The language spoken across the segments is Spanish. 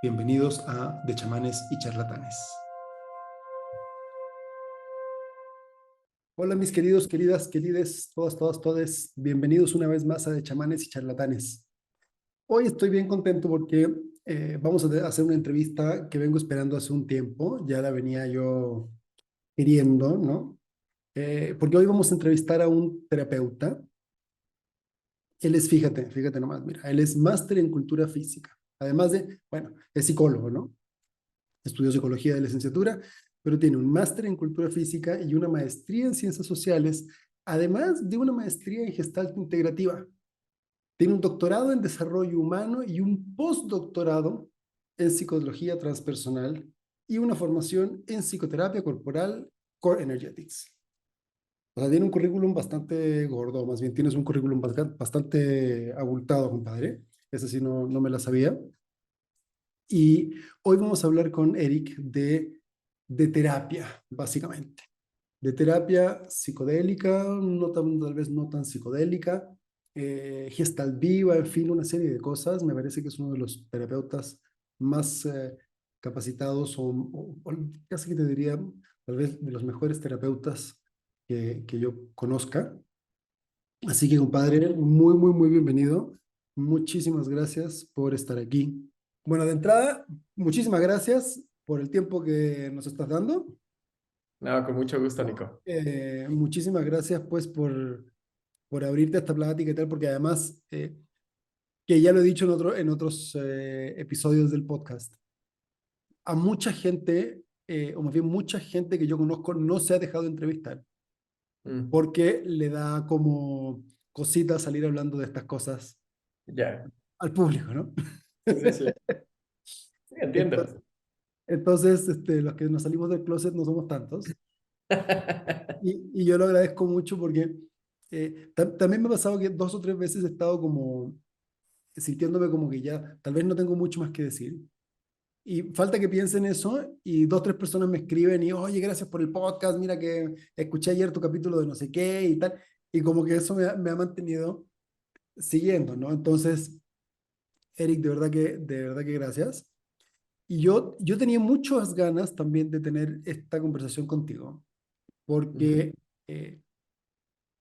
Bienvenidos a De Chamanes y Charlatanes. Hola mis queridos, queridas, querides, todas, todas, todes. Bienvenidos una vez más a De Chamanes y Charlatanes. Hoy estoy bien contento porque vamos a hacer una entrevista que vengo esperando hace un tiempo. Ya la venía yo queriendo, ¿no? Porque hoy vamos a entrevistar a un terapeuta. Él es, fíjate nomás, mira, él es máster en cultura física. Además de, bueno, es psicólogo, ¿no? Estudió psicología de licenciatura, pero tiene un máster en cultura física y una maestría en ciencias sociales, además de una maestría en gestalt integrativa. Tiene un doctorado en desarrollo humano y un postdoctorado en psicología transpersonal y una formación en psicoterapia corporal, Core Energetics. O sea, tiene un currículum bastante gordo, más bien tienes un currículum bastante abultado, compadre. Ese sí no me la sabía. Y hoy vamos a hablar con Eric de terapia, básicamente. De terapia psicodélica, tal vez no tan psicodélica, gestalt viva, en fin, una serie de cosas. Me parece que es uno de los terapeutas más capacitados o casi que te diría, tal vez de los mejores terapeutas que yo conozca. Así que, compadre, muy, muy, muy bienvenido. Muchísimas gracias por estar aquí. Bueno, de entrada, muchísimas gracias por el tiempo que nos estás dando. No, con mucho gusto, Nico. Muchísimas gracias, pues, por abrirte a esta plática y tal, porque además, que ya lo he dicho en otros episodios del podcast, a mucha gente, o más bien mucha gente que yo conozco, no se ha dejado de entrevistar, Mm, porque le da como cosita salir hablando de estas cosas ya. al público, ¿no? Sí, sí, sí. Sí, Entonces, entiendo. los que nos salimos del closet no somos tantos. Y yo lo agradezco mucho porque también me ha pasado que dos o tres veces he estado como sintiéndome como que ya tal vez no tengo mucho más que decir. Y falta que piensen eso y dos o tres personas me escriben y, oye, gracias por el podcast, mira que escuché ayer tu capítulo de no sé qué y tal. Y como que eso me ha mantenido siguiendo, ¿no? Entonces, Eric, de verdad que gracias. Y yo tenía muchas ganas también de tener esta conversación contigo, Ujú. porque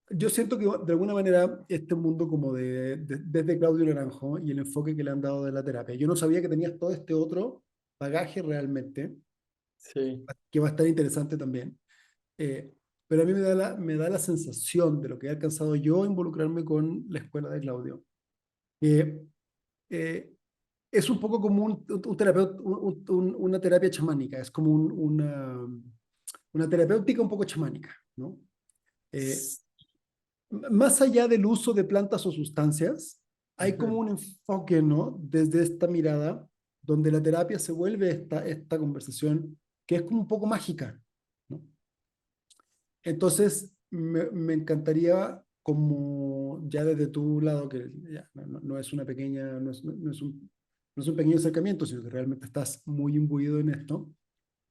yo siento que de alguna manera este mundo como desde Claudio Naranjo y el enfoque que le han dado de la terapia, yo no sabía que tenías todo este otro bagaje realmente, Sí. que va a estar interesante también. Eh, pero a mí me da la sensación de lo que he alcanzado yo a involucrarme con la escuela de Claudio, que eh, es un poco como un terapeuta, una terapia chamánica, es como una terapéutica un poco chamánica, ¿no? Eh, Más allá del uso de plantas o sustancias, hay como Ujú. un enfoque, ¿no? Desde esta mirada, donde la terapia se vuelve esta conversación que es como un poco mágica, ¿no? Entonces, me encantaría, como ya desde tu lado, que ya no es una pequeña, no es un pequeño acercamiento, sino que realmente estás muy imbuido en esto.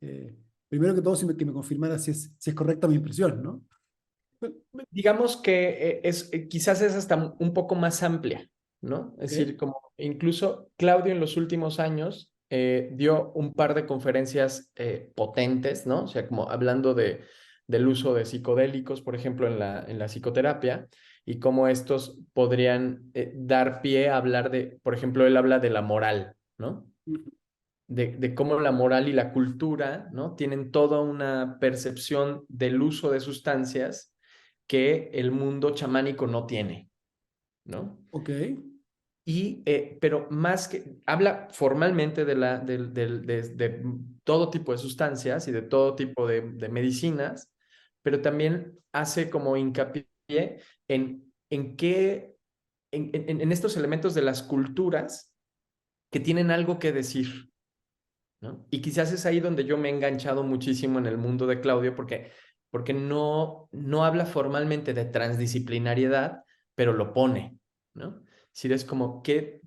eh, Primero que todo, que me confirmara si es correcta mi impresión, ¿no? Digamos que quizás es hasta un poco más amplia, ¿no? Es ¿Ok? decir, como incluso Claudio en los últimos años dio un par de conferencias potentes, ¿no? O sea, como hablando del uso de psicodélicos, por ejemplo, en la psicoterapia, y cómo estos podrían dar pie a hablar de, por ejemplo, él habla de la moral, ¿no? De cómo la moral y la cultura, ¿no? Tienen toda una percepción del uso de sustancias que el mundo chamánico no tiene, ¿no? Ok. Pero más que, habla formalmente de todo tipo de sustancias y de todo tipo de medicinas, pero también hace como hincapié en qué, en estos elementos de las culturas que tienen algo que decir, ¿no? Y quizás es ahí donde yo me he enganchado muchísimo en el mundo de Claudio, porque no habla formalmente de transdisciplinariedad, pero lo pone, ¿no? Si es como, ¿qué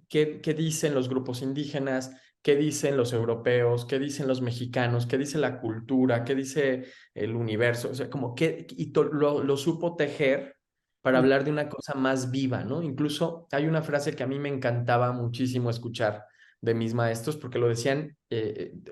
dicen los grupos indígenas? ¿Qué dicen los europeos? ¿Qué dicen los mexicanos? ¿Qué dice la cultura? ¿Qué dice el universo? O sea, como que, lo supo tejer para Mm. hablar de una cosa más viva, ¿no? Incluso hay una frase que a mí me encantaba muchísimo escuchar de mis maestros, porque lo decían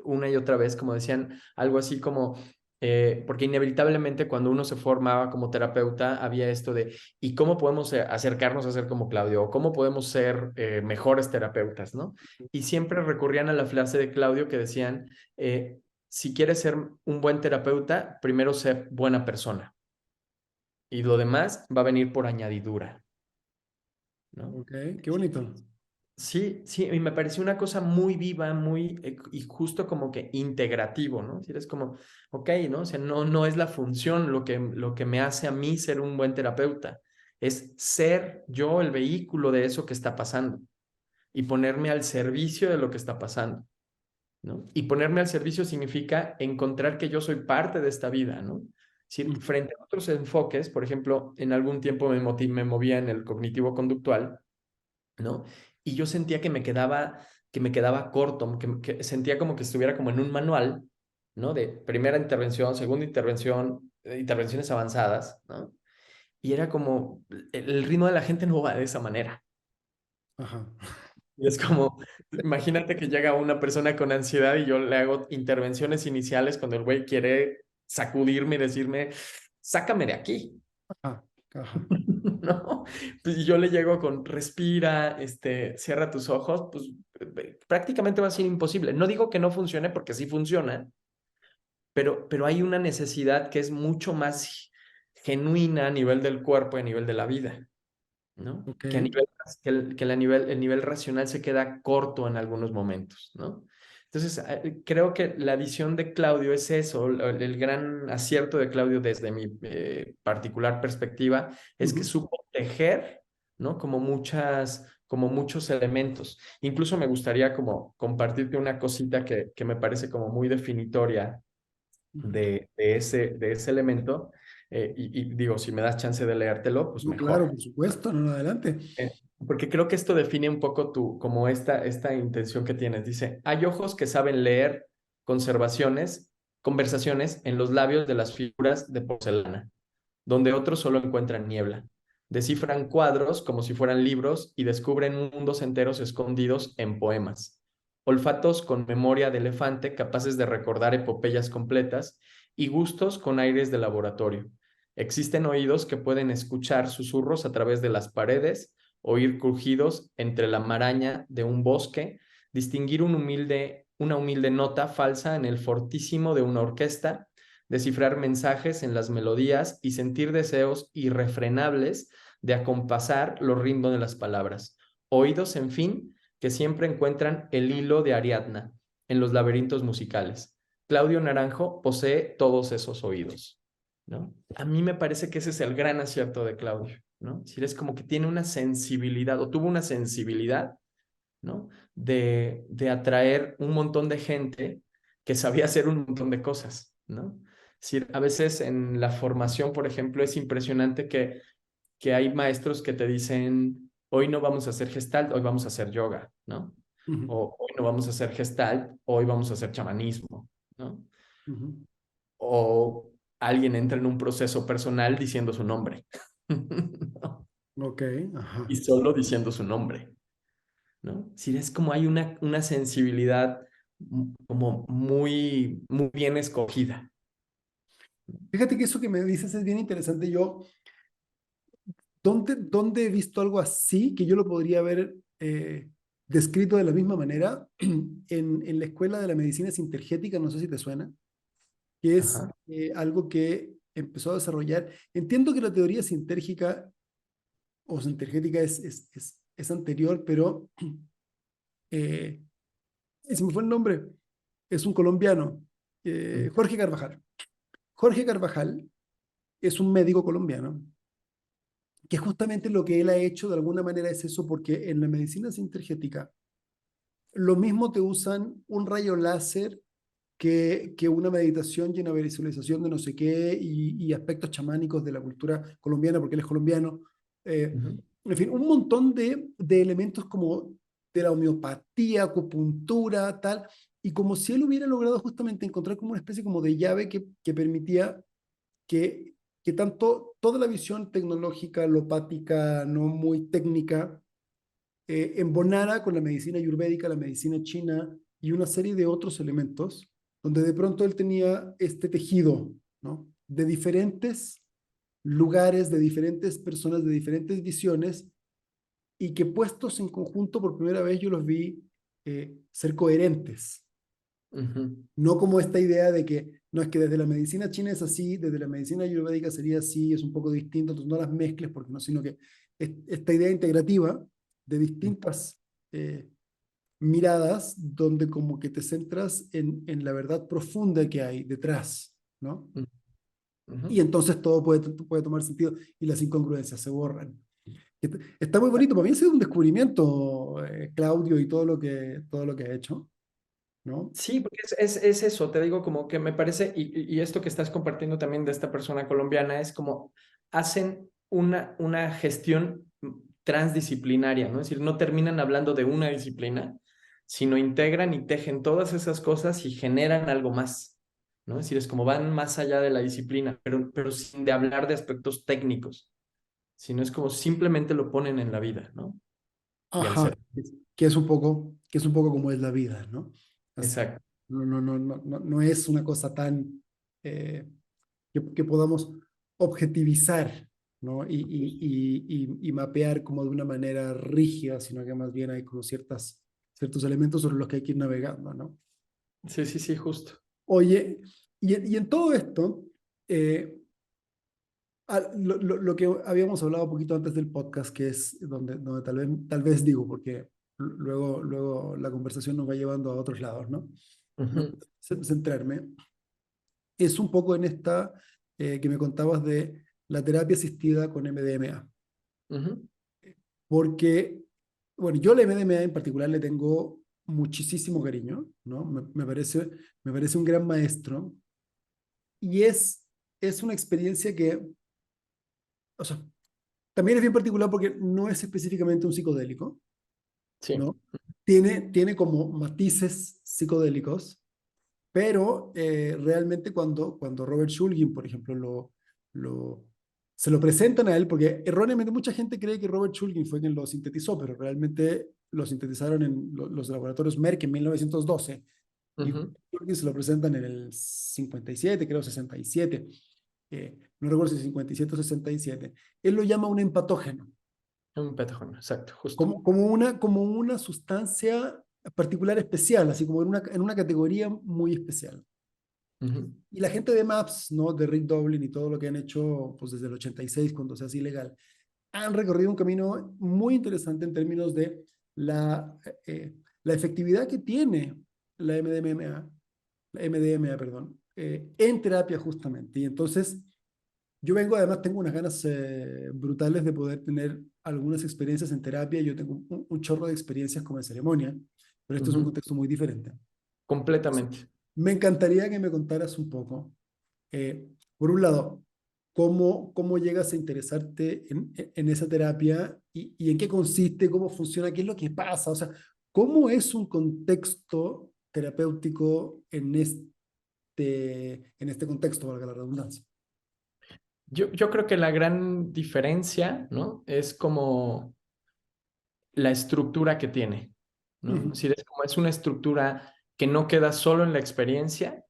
una y otra vez, como decían algo así como, porque inevitablemente cuando uno se formaba como terapeuta, había esto de, ¿y cómo podemos acercarnos a ser como Claudio? ¿O cómo podemos ser mejores terapeutas, ¿no? Y siempre recurrían a la frase de Claudio que decían, si quieres ser un buen terapeuta, primero sé buena persona y lo demás va a venir por añadidura, ¿no? Ok, qué bonito. Sí, sí, y me pareció una cosa muy viva, muy, y justo como que integrativo, ¿no? Si eres como, ok, ¿no? O sea, no es la función lo que me hace a mí ser un buen terapeuta, es ser yo el vehículo de eso que está pasando y ponerme al servicio de lo que está pasando, ¿no? Y ponerme al servicio significa encontrar que yo soy parte de esta vida, ¿no? Si frente a otros enfoques, por ejemplo, en algún tiempo me movía en el cognitivo conductual, ¿no? Y yo sentía que me quedaba corto, que sentía como que estuviera como en un manual, ¿no? De primera intervención, segunda intervención, intervenciones avanzadas, ¿no? Y era como, el ritmo de la gente no va de esa manera. Ajá. Y es como, imagínate que llega una persona con ansiedad y yo le hago intervenciones iniciales cuando el güey quiere sacudirme y decirme, sácame de aquí. Ajá. Ajá. ¿No? Pues yo le llego con respira, cierra tus ojos, pues prácticamente va a ser imposible. No digo que no funcione porque sí funciona, pero hay una necesidad que es mucho más genuina a nivel del cuerpo y a nivel de la vida, ¿no? Ok. Que a nivel, el nivel racional se queda corto en algunos momentos, ¿no? Entonces, creo que la visión de Claudio es eso, el gran acierto de Claudio desde mi particular perspectiva es que Ujú. supo tejer, ¿no? Como muchos elementos. Incluso me gustaría como compartirte una cosita que me parece como muy definitoria Ujú. de ese elemento. Y digo, si me das chance de leértelo, pues No, claro, mejor. por supuesto, no, no, adelante. Porque creo que esto define un poco como esta intención que tienes. Dice, hay ojos que saben leer conversaciones en los labios de las figuras de porcelana, donde otros solo encuentran niebla. Descifran cuadros como si fueran libros y descubren mundos enteros escondidos en poemas. Olfatos con memoria de elefante capaces de recordar epopeyas completas y gustos con aires de laboratorio. Existen oídos que pueden escuchar susurros a través de las paredes, oír crujidos entre la maraña de un bosque, distinguir una humilde nota falsa en el fortísimo de una orquesta, descifrar mensajes en las melodías y sentir deseos irrefrenables de acompasar los ritmos de las palabras. Oídos, en fin, que siempre encuentran el hilo de Ariadna en los laberintos musicales. Claudio Naranjo posee todos esos oídos, ¿no? A mí me parece que ese es el gran acierto de Claudio, ¿no? Si es como que tiene una sensibilidad o tuvo una sensibilidad, ¿no? De atraer un montón de gente que sabía hacer un montón de cosas, ¿no? Si a veces en la formación, por ejemplo, es impresionante que hay maestros que te dicen, hoy no vamos a hacer gestalt, hoy vamos a hacer yoga, ¿no? Ujú. O hoy no vamos a hacer gestalt, hoy vamos a hacer chamanismo, ¿no? Ujú. O alguien entra en un proceso personal diciendo su nombre, ¿no? Ok, ajá. Y solo diciendo su nombre, ¿no? Si es como hay una sensibilidad como muy bien escogida. Fíjate que eso que me dices es bien interesante. Yo, ¿dónde he visto algo así que yo lo podría haber descrito de la misma manera? En la Escuela de la Medicina Sintergética, no sé si te suena, que es Ajá. algo que empezó a desarrollar. Entiendo que la teoría sintérgica o sintergética es anterior, pero eh, se me fue el nombre. Es un colombiano, Jorge Carvajal. Jorge Carvajal es un médico colombiano que justamente lo que él ha hecho de alguna manera es eso, porque en la medicina sintergética lo mismo te usan un rayo láser que una meditación y una visualización de no sé qué y aspectos chamánicos de la cultura colombiana, porque él es colombiano. Eh, Ujú. en fin, un montón de elementos como de la homeopatía, acupuntura, tal, y como si él hubiera logrado justamente encontrar como una especie como de llave que permitía que, que tanto toda la visión tecnológica, alopática, no muy técnica, embonara con la medicina ayurvédica, la medicina china y una serie de otros elementos, donde de pronto él tenía este tejido, ¿no? De diferentes lugares, de diferentes personas, de diferentes visiones, y que puestos en conjunto por primera vez yo los vi ser coherentes. Ujú, No como esta idea de que no es que desde la medicina china es así, desde la medicina ayurvédica sería así, es un poco distinto, entonces no las mezcles, porque no, sino que esta idea integrativa de distintas miradas donde como que te centras en la verdad profunda que hay detrás, ¿no? ujú, ujú. Y entonces todo puede tomar sentido y las incongruencias se borran. Está muy bonito, para mí ha sido un descubrimiento, Claudio, y todo lo que ha hecho, ¿no? Sí, porque es eso, te digo como que me parece, y esto que estás compartiendo también de esta persona colombiana es como hacen una gestión transdisciplinaria, ¿no? Es decir, no terminan hablando de una disciplina, sino integran y tejen todas esas cosas y generan algo más, ¿no? Es decir, es como van más allá de la disciplina, pero sin de hablar de aspectos técnicos, sino es como simplemente lo ponen en la vida, ¿no? Y al Ajá, ser. que es un poco como es la vida, ¿no? Así, Exacto. no es una cosa tan eh, que podamos objetivisar, ¿no? Y mapear como de una manera rígida, sino que más bien hay como ciertos elementos sobre los que hay que ir navegando, ¿no? Sí, sí, sí, justo. Oye, y en todo esto, eh, lo que habíamos hablado un poquito antes del podcast, que es donde tal vez digo, porque luego la conversación nos va llevando a otros lados, ¿no? Pero Ujú, centrarme es un poco en esta que me contabas de la terapia asistida con MDMA, ujú, porque, bueno, yo la MDMA en particular le tengo muchísimo cariño, ¿no? Me parece un gran maestro y es una experiencia que, o sea, también es bien particular porque no es específicamente un psicodélico, sí. ¿no? Tiene como matices psicodélicos, pero realmente cuando Robert Shulgin, por ejemplo, lo, se lo presentan a él, porque erróneamente mucha gente cree que Robert Shulgin fue quien lo sintetizó, pero realmente lo sintetizaron en los laboratorios Merck en 1912, y Ujú. Shulgin se lo presentan en el 57, creo 67, no recuerdo si 57 o 67. Él lo llama un empatógeno, Un petajón, exacto, justo. como una sustancia particular especial, así como en una categoría muy especial. Ujú, Y la gente de Maps, ¿no? De Rick Doblin y todo lo que han hecho pues desde el 86 cuando se hace ilegal, han recorrido un camino muy interesante en términos de la efectividad que tiene la MDMA, perdón, en terapia justamente. Y entonces yo además tengo unas ganas brutales de poder tener algunas experiencias en terapia. Yo tengo un chorro de experiencias como en ceremonia, pero esto es un ujú. contexto muy diferente. Completamente. Me encantaría que me contaras un poco, por un lado, cómo llegas a interesarte en esa terapia y en qué consiste, cómo funciona, qué es lo que pasa, o sea, cómo es un contexto terapéutico en este contexto, valga la redundancia. Yo creo que la gran diferencia, ¿no? Es como la estructura que tiene, ¿no? Es Ujú, decir, es una estructura que no queda solo en la experiencia,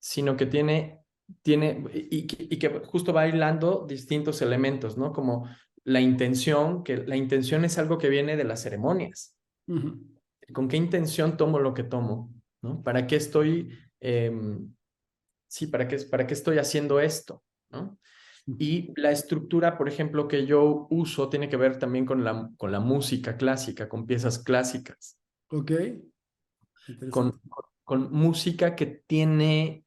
sino que tiene y que justo va hilando distintos elementos, ¿no? Como la intención, que la intención es algo que viene de las ceremonias. ujú, ¿Con qué intención tomo lo que tomo? ¿No? ¿Para qué estoy, sí, para qué estoy haciendo esto? ¿No? ujú. Y la estructura, por ejemplo, que yo uso tiene que ver también con la música clásica, con piezas clásicas, Ok, con, interesante. con música que tiene,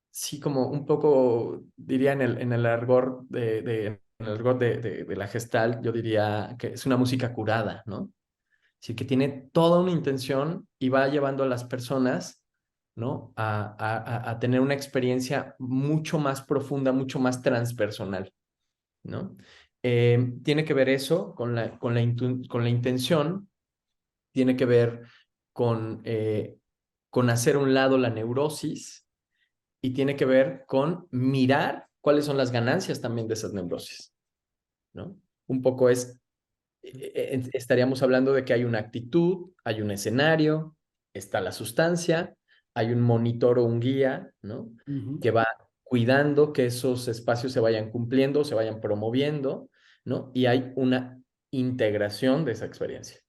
sí, como un poco, diría en el argot en el argot de la Gestalt, yo diría que es una música curada, ¿no? Sí, que tiene toda una intención y va llevando a las personas, ¿no? A tener una experiencia mucho más profunda, mucho más transpersonal, ¿no? Tiene que ver eso con la intención, tiene que ver con hacer a un lado la neurosis y tiene que ver con mirar cuáles son las ganancias también de esas neurosis, ¿no? Un poco es estaríamos hablando de que hay una actitud, hay un escenario, está la sustancia, hay un monitor o un guía, ¿no? Ujú. Que va cuidando que esos espacios se vayan cumpliendo, se vayan promoviendo, ¿no? Y hay una integración de esa experiencia,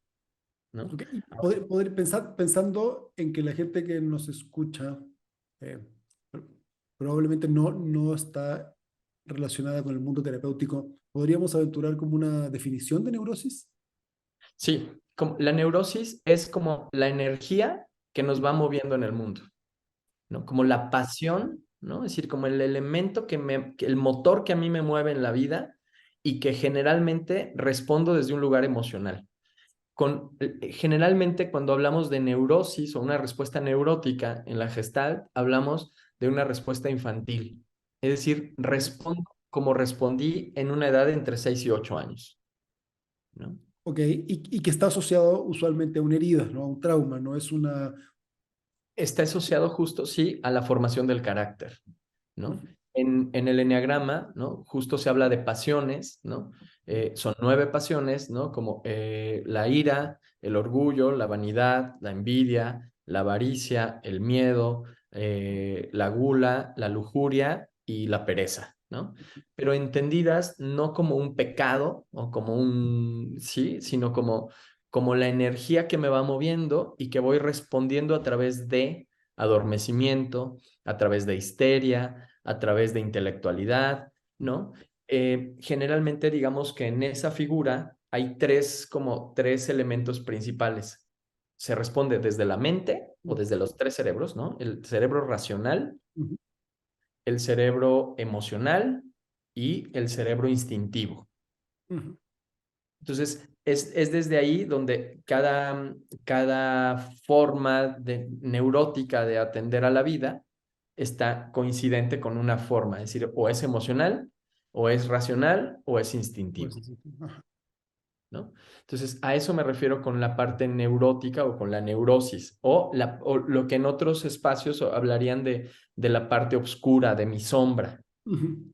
¿no? Ok, y pensando en que la gente que nos escucha eh, probablemente no está relacionada con el mundo terapéutico, ¿podríamos aventurar como una definición de neurosis? Sí, como, la neurosis es como la energía que nos va moviendo en el mundo, ¿no? Como la pasión, ¿no? Es decir, como el elemento el motor que a mí me mueve en la vida y que generalmente respondo desde un lugar emocional. Generalmente cuando hablamos de neurosis o una respuesta neurótica en la Gestalt, hablamos de una respuesta infantil. Es decir, Ok, respondo como respondí en una edad entre 6 y 8 años, ¿no? ok, y que está asociado usualmente a una herida, ¿no? A un trauma, no es una... Está asociado justo, sí, a la formación del carácter, ¿no? Ujú, En el eneagrama, ¿no? Justo se habla de pasiones, ¿no? Son 9 pasiones, ¿no? Como la ira, el orgullo, la vanidad, la envidia, la avaricia, el miedo, la gula, la lujuria y la pereza, ¿no? Pero entendidas no como un pecado o como un, sí, sino como la energía que me va moviendo y que voy respondiendo a través de adormecimiento, a través de histeria, a través de intelectualidad, ¿no? Generalmente digamos que en esa figura hay como tres elementos principales. Se responde desde la mente o desde los 3 cerebros, ¿no? El cerebro racional, ujú, el cerebro emocional y el cerebro instintivo. ujú. Entonces, es desde ahí donde cada forma neurótica de atender a la vida está coincidente con una forma, es decir, o es emocional, o es racional, o es Pues, instintivo, sí, sí, ajá. ¿no? Entonces, a eso me refiero con la parte neurótica o con la neurosis, o lo que en otros espacios hablarían de la parte oscura, de mi sombra. Ujú.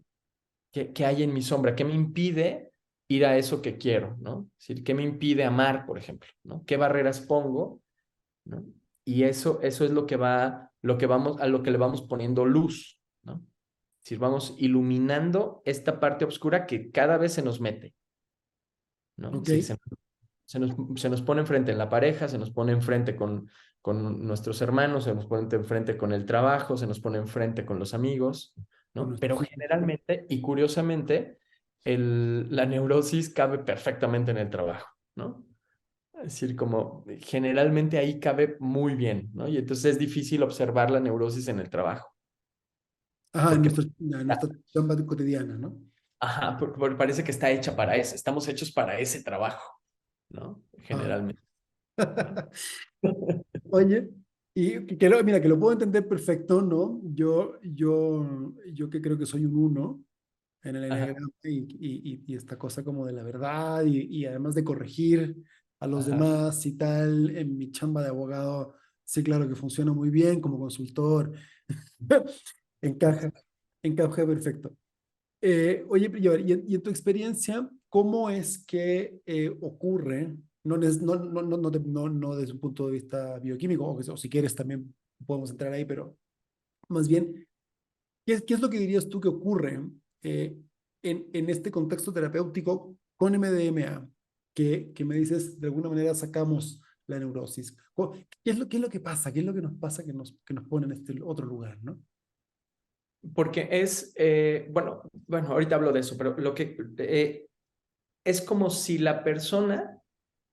¿Qué hay en mi sombra? ¿Qué me impide ir a eso que quiero? ¿No? Es decir, ¿qué me impide amar, por ejemplo? ¿No? ¿Qué barreras pongo? ¿No? Y eso es a lo que le vamos poniendo luz, ¿no? Es decir, vamos iluminando esta parte oscura que cada vez se nos mete, ¿no? Es Ok, decir, se nos pone enfrente en la pareja, se nos pone enfrente con nuestros hermanos, se nos pone enfrente con el trabajo, se nos pone enfrente con los amigos, con ¿no? nuestros Pero hijos. generalmente y curiosamente, la neurosis cabe perfectamente en el trabajo, ¿no? Es decir, como generalmente ahí cabe muy bien, ¿no? Y entonces es difícil observar la neurosis en el trabajo, Ajá, porque en nuestra chamba cotidiana, ¿no? ajá, porque parece que está hecha para eso, estamos hechos para ese trabajo, ¿no? Ajá. Generalmente, ¿no? Oye, mira, que lo puedo entender perfecto, ¿no? Yo que creo que soy un uno en el Ajá, enneagrama y esta cosa como de la verdad y además de corregir a los ajá. demás y tal, en mi chamba de abogado, sí, claro que funciona muy bien como consultor, encaja, encaja perfecto. Oye, y, a ver, y en tu experiencia, ¿cómo es que ocurre, no desde un punto de vista bioquímico, o si quieres también podemos entrar ahí, pero más bien, qué es lo que dirías tú que ocurre en este contexto terapéutico con MDMA? Que me dices, de alguna manera sacamos la neurosis. Qué es lo que pasa? ¿Qué es lo que nos pasa que nos pone en este otro lugar, ¿no? Porque bueno, ahorita hablo de eso, pero es como si la persona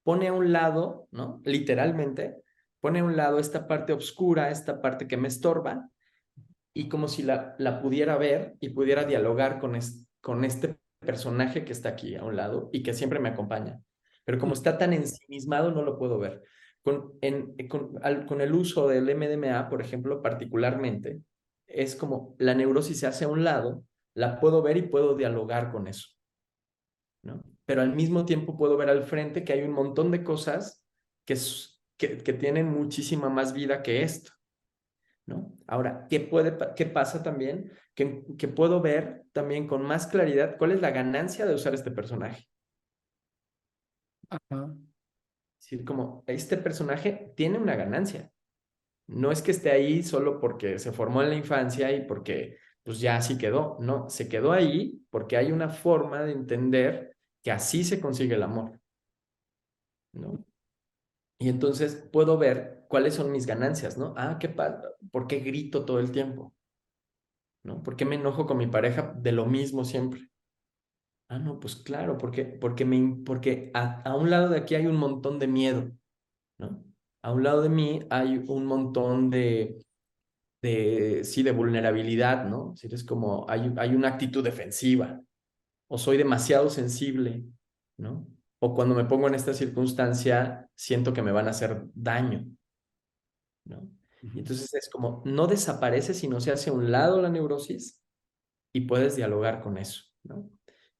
pone a un lado, ¿no? Literalmente, pone a un lado esta parte oscura, esta parte que me estorba, y como si la pudiera ver y pudiera dialogar con este personaje que está aquí a un lado y que siempre me acompaña. Pero como está tan ensimismado, no lo puedo ver. Con el uso del MDMA, por ejemplo, particularmente, es como la neurosis se hace a un lado, la puedo ver y puedo dialogar con eso, ¿no? Pero al mismo tiempo puedo ver al frente que hay un montón de cosas que tienen muchísima más vida que esto, ¿no? Ahora, ¿qué pasa también? Que puedo ver también con más claridad cuál es la ganancia de usar este personaje, Ajá. Es decir, como este personaje tiene una ganancia. No es que esté ahí solo porque se formó en la infancia y porque pues ya así quedó. No, se quedó ahí porque hay una forma de entender que así se consigue el amor, ¿no? Y entonces puedo ver cuáles son mis ganancias, ¿no? Ah, qué padre. ¿Por qué grito todo el tiempo? ¿No? ¿Por qué me enojo con mi pareja de lo mismo siempre? Ah, no, pues claro, porque a un lado de aquí hay un montón de miedo, ¿no? A un lado de mí hay un montón sí, de vulnerabilidad, ¿no? Si eres como, hay una actitud defensiva, o soy demasiado sensible, ¿no? O cuando me pongo en esta circunstancia, siento que me van a hacer daño, ¿no? Y Ujú. entonces es como, no desaparece, sino se hace a un lado la neurosis y puedes dialogar con eso, ¿no?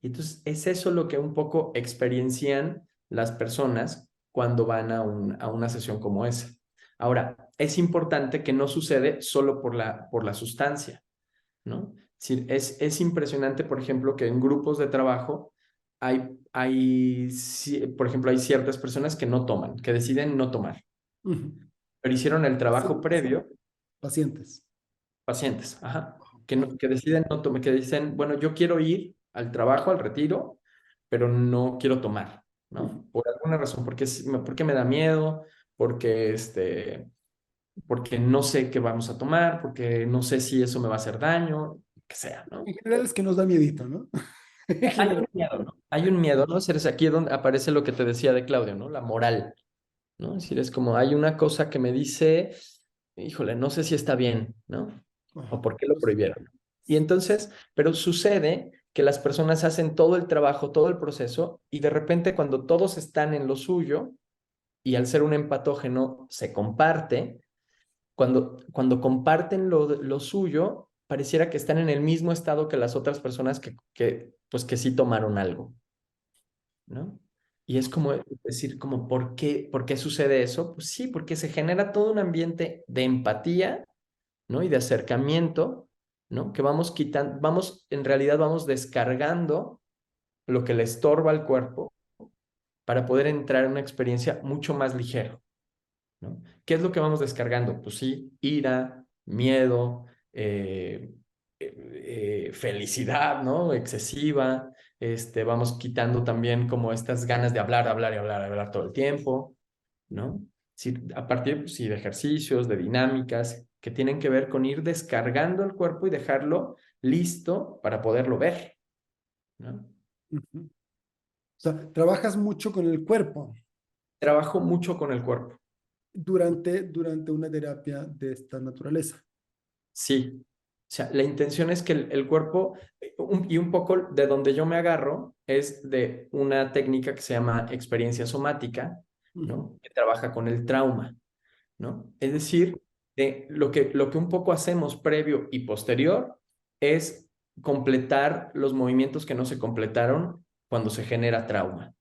Y entonces es eso lo que un poco experiencian las personas cuando van a una sesión como esa. Ahora, es importante que no sucede solo por la sustancia, ¿no? Es impresionante, por ejemplo, que en grupos de trabajo por ejemplo, hay ciertas personas que no toman, que deciden no tomar, Ujú. pero hicieron el trabajo Pacientes. previo, Pacientes. pacientes, ajá, Ajá. que deciden no tomar, que dicen, bueno, yo quiero ir al trabajo, al retiro, pero no quiero tomar, Ujú. ¿no? Por alguna razón, porque me da miedo, porque, porque no sé qué vamos a tomar, porque no sé si eso me va a hacer daño, que sea, ¿no? En general es que nos da miedito, ¿no? En Hay general. un miedo, ¿no? Hay un miedo, ¿no? Es aquí donde aparece lo que te decía de Claudio, ¿no? La moral, ¿no? Es decir, es como hay una cosa que me dice, híjole, no sé si está bien, ¿no? O Ajá. por qué lo prohibieron. Y entonces, pero sucede que las personas hacen todo el trabajo, todo el proceso, y de repente cuando todos están en lo suyo, y al ser un empatógeno se comparte, cuando comparten lo suyo, pareciera que están en el mismo estado que las otras personas pues que sí tomaron algo, ¿no? Y es como decir, como, por qué sucede eso? Pues sí, porque se genera todo un ambiente de empatía, ¿no? Y de acercamiento, ¿no? Que vamos quitando, en realidad vamos descargando lo que le estorba al cuerpo para poder entrar en una experiencia mucho más ligera, ¿no? ¿Qué es lo que vamos descargando? Pues sí, ira, miedo, felicidad, ¿no? Excesiva. Vamos quitando también como estas ganas de hablar, hablar y hablar, hablar todo el tiempo, ¿no? Sí, a partir pues, sí, de ejercicios, de dinámicas que tienen que ver con ir descargando el cuerpo y dejarlo listo para poderlo ver, ¿no? Ujú. O sea, trabajas mucho con el cuerpo Trabajo mucho con el cuerpo. durante una terapia de esta naturaleza. Sí, o sea, la intención es que el cuerpo, y un poco de donde yo me agarro, es de una técnica que se llama experiencia somática, Ujú. ¿no? Que trabaja con el trauma, ¿no? Es decir, de lo que un poco hacemos previo y posterior es completar los movimientos que no se completaron cuando se genera trauma.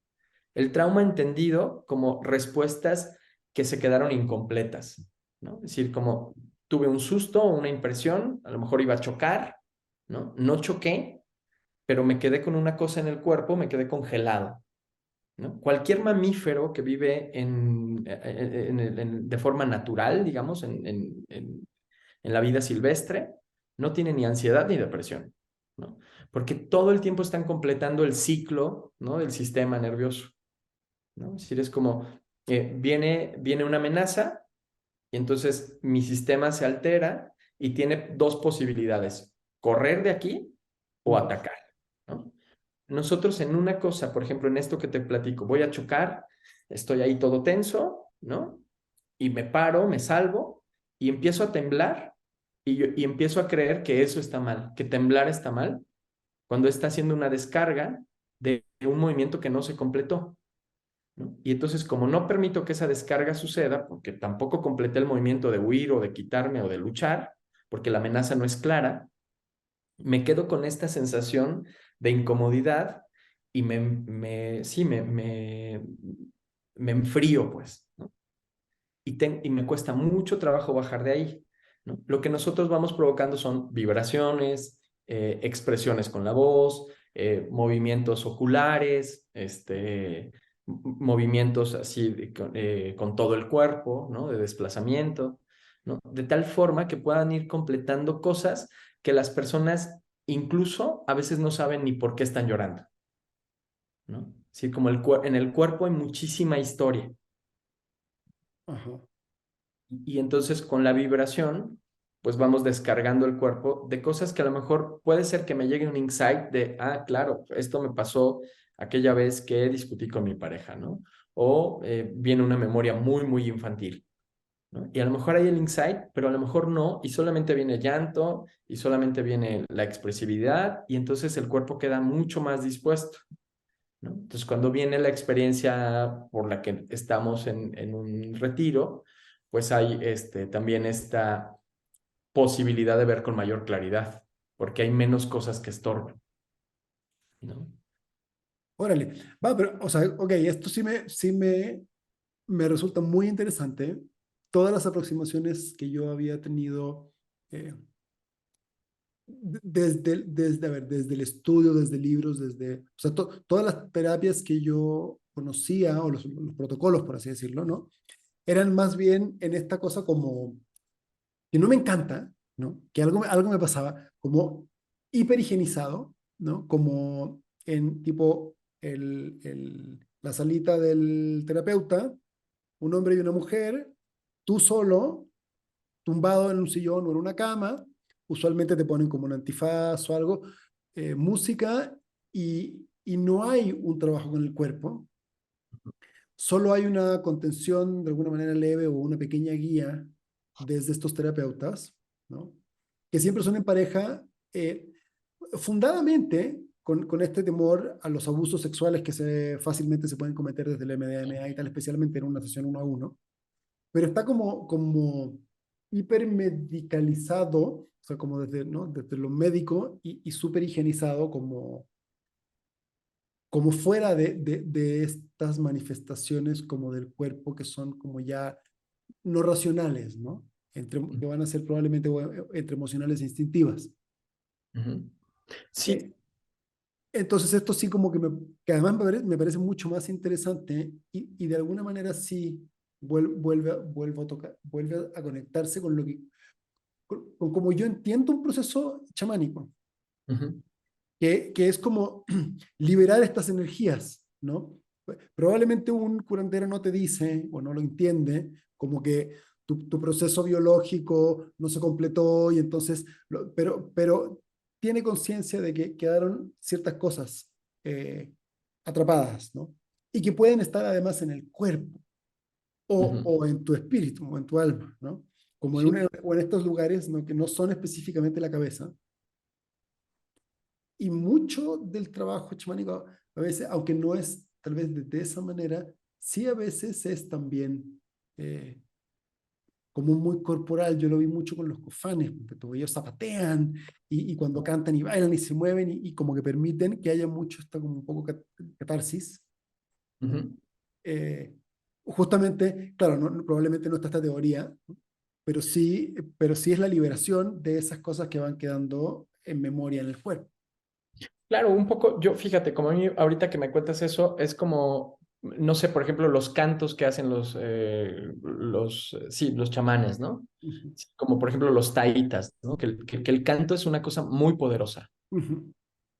El trauma entendido como respuestas que se quedaron incompletas, ¿no? Es decir, como tuve un susto o una impresión, a lo mejor iba a chocar, ¿no? No choqué, pero me quedé con una cosa en el cuerpo, me quedé congelado, ¿no? Cualquier mamífero que vive de forma natural, digamos, en la vida silvestre, no tiene ni ansiedad ni depresión, ¿no? Porque todo el tiempo están completando el ciclo, ¿no? Del sistema nervioso, ¿no? Es decir, es como, viene una amenaza y entonces mi sistema se altera y tiene dos posibilidades, correr de aquí o Ujú. atacar, ¿no? Nosotros en una cosa, por ejemplo, en esto que te platico, voy a chocar, estoy ahí todo tenso, ¿no? Y me paro, me salvo y empiezo a temblar y empiezo a creer que eso está mal, que temblar está mal, cuando está haciendo una descarga de un movimiento que no se completó, ¿no? Y entonces, como no permito que esa descarga suceda, porque tampoco completé el movimiento de huir o de quitarme o de luchar, porque la amenaza no es clara, me quedo con esta sensación de incomodidad y sí, me enfrío, pues, ¿no? Y me cuesta mucho trabajo bajar de ahí, ¿no? Lo que nosotros vamos provocando son vibraciones, expresiones con la voz, movimientos oculares, movimientos así con todo el cuerpo, ¿no? De desplazamiento, ¿no? De tal forma que puedan ir completando cosas que las personas incluso a veces no saben ni por qué están llorando, ¿no? Sí, como en el cuerpo hay muchísima historia. Ajá. Y entonces con la vibración, pues vamos descargando el cuerpo de cosas que a lo mejor puede ser que me llegue un insight de, ah, claro, esto me pasó aquella vez que discutí con mi pareja, ¿no? O viene una memoria muy, muy infantil, ¿no? Y a lo mejor hay el insight, pero a lo mejor no, y solamente viene llanto, y solamente viene la expresividad, y entonces el cuerpo queda mucho más dispuesto, ¿no? Entonces, cuando viene la experiencia por la que estamos en un retiro, pues hay también esta posibilidad de ver con mayor claridad, porque hay menos cosas que estorban, ¿no? Órale. Va, pero, o sea, ok, esto me resulta muy interesante. Todas las aproximaciones que yo había tenido eh, a ver, desde el estudio, desde libros, o sea, todas las terapias que yo conocía, o los protocolos, por así decirlo, ¿no? Eran más bien en esta cosa como, que no me encanta, ¿no? Que algo me pasaba, como hiperhigienizado, ¿no? Como en tipo la salita del terapeuta, un hombre y una mujer, tú solo, tumbado en un sillón o en una cama, usualmente te ponen como un antifaz o algo, música y no hay un trabajo con el cuerpo, solo hay una contención de alguna manera leve o una pequeña guía desde estos terapeutas, ¿no? Que siempre son en pareja, fundadamente con este temor a los abusos sexuales que fácilmente se pueden cometer desde el MDMA y tal, especialmente en una sesión uno a uno, pero está como hipermedicalizado, o sea, como desde, ¿no? Desde lo médico y súper higienizado como fuera de estas manifestaciones como del cuerpo que son como ya no racionales, ¿no? Que van a ser probablemente entre emocionales e instintivas. Ujú. Sí, Eh, entonces esto sí como que además me parece mucho más interesante y de alguna manera sí vuelve a tocar, vuelve a conectarse con lo con como yo entiendo un proceso chamánico, ujú, que es como liberar estas energías, ¿no? Probablemente un curandero no te dice o no lo entiende, como que tu proceso biológico no se completó y entonces, pero tiene conciencia de que quedaron ciertas cosas eh, atrapadas, ¿no? Y que pueden estar además en el cuerpo ujú. o en tu espíritu o en tu alma, ¿no? Como Sí, o en estos lugares, ¿no? Que no son específicamente la cabeza, y mucho del trabajo chamánico, a veces, aunque no es tal vez de esa manera, sí a veces es también como muy corporal. Yo lo vi mucho con los cofanes, porque ellos zapatean y cuando cantan y bailan y se mueven como que permiten que haya mucho, está como un poco catarsis. ¿No? ujú. Eh, Justamente, claro, probablemente no está esta teoría, ¿no? Pero sí es la liberación de esas cosas que van quedando en memoria en el cuerpo. Claro, un poco, yo fíjate, como a mí ahorita que me cuentas eso, es como, no sé, por ejemplo, los cantos que hacen sí, los chamanes, ¿no? Ujú, Sí, como por ejemplo los taitas, ¿no? Que el canto es una cosa muy poderosa, ujú,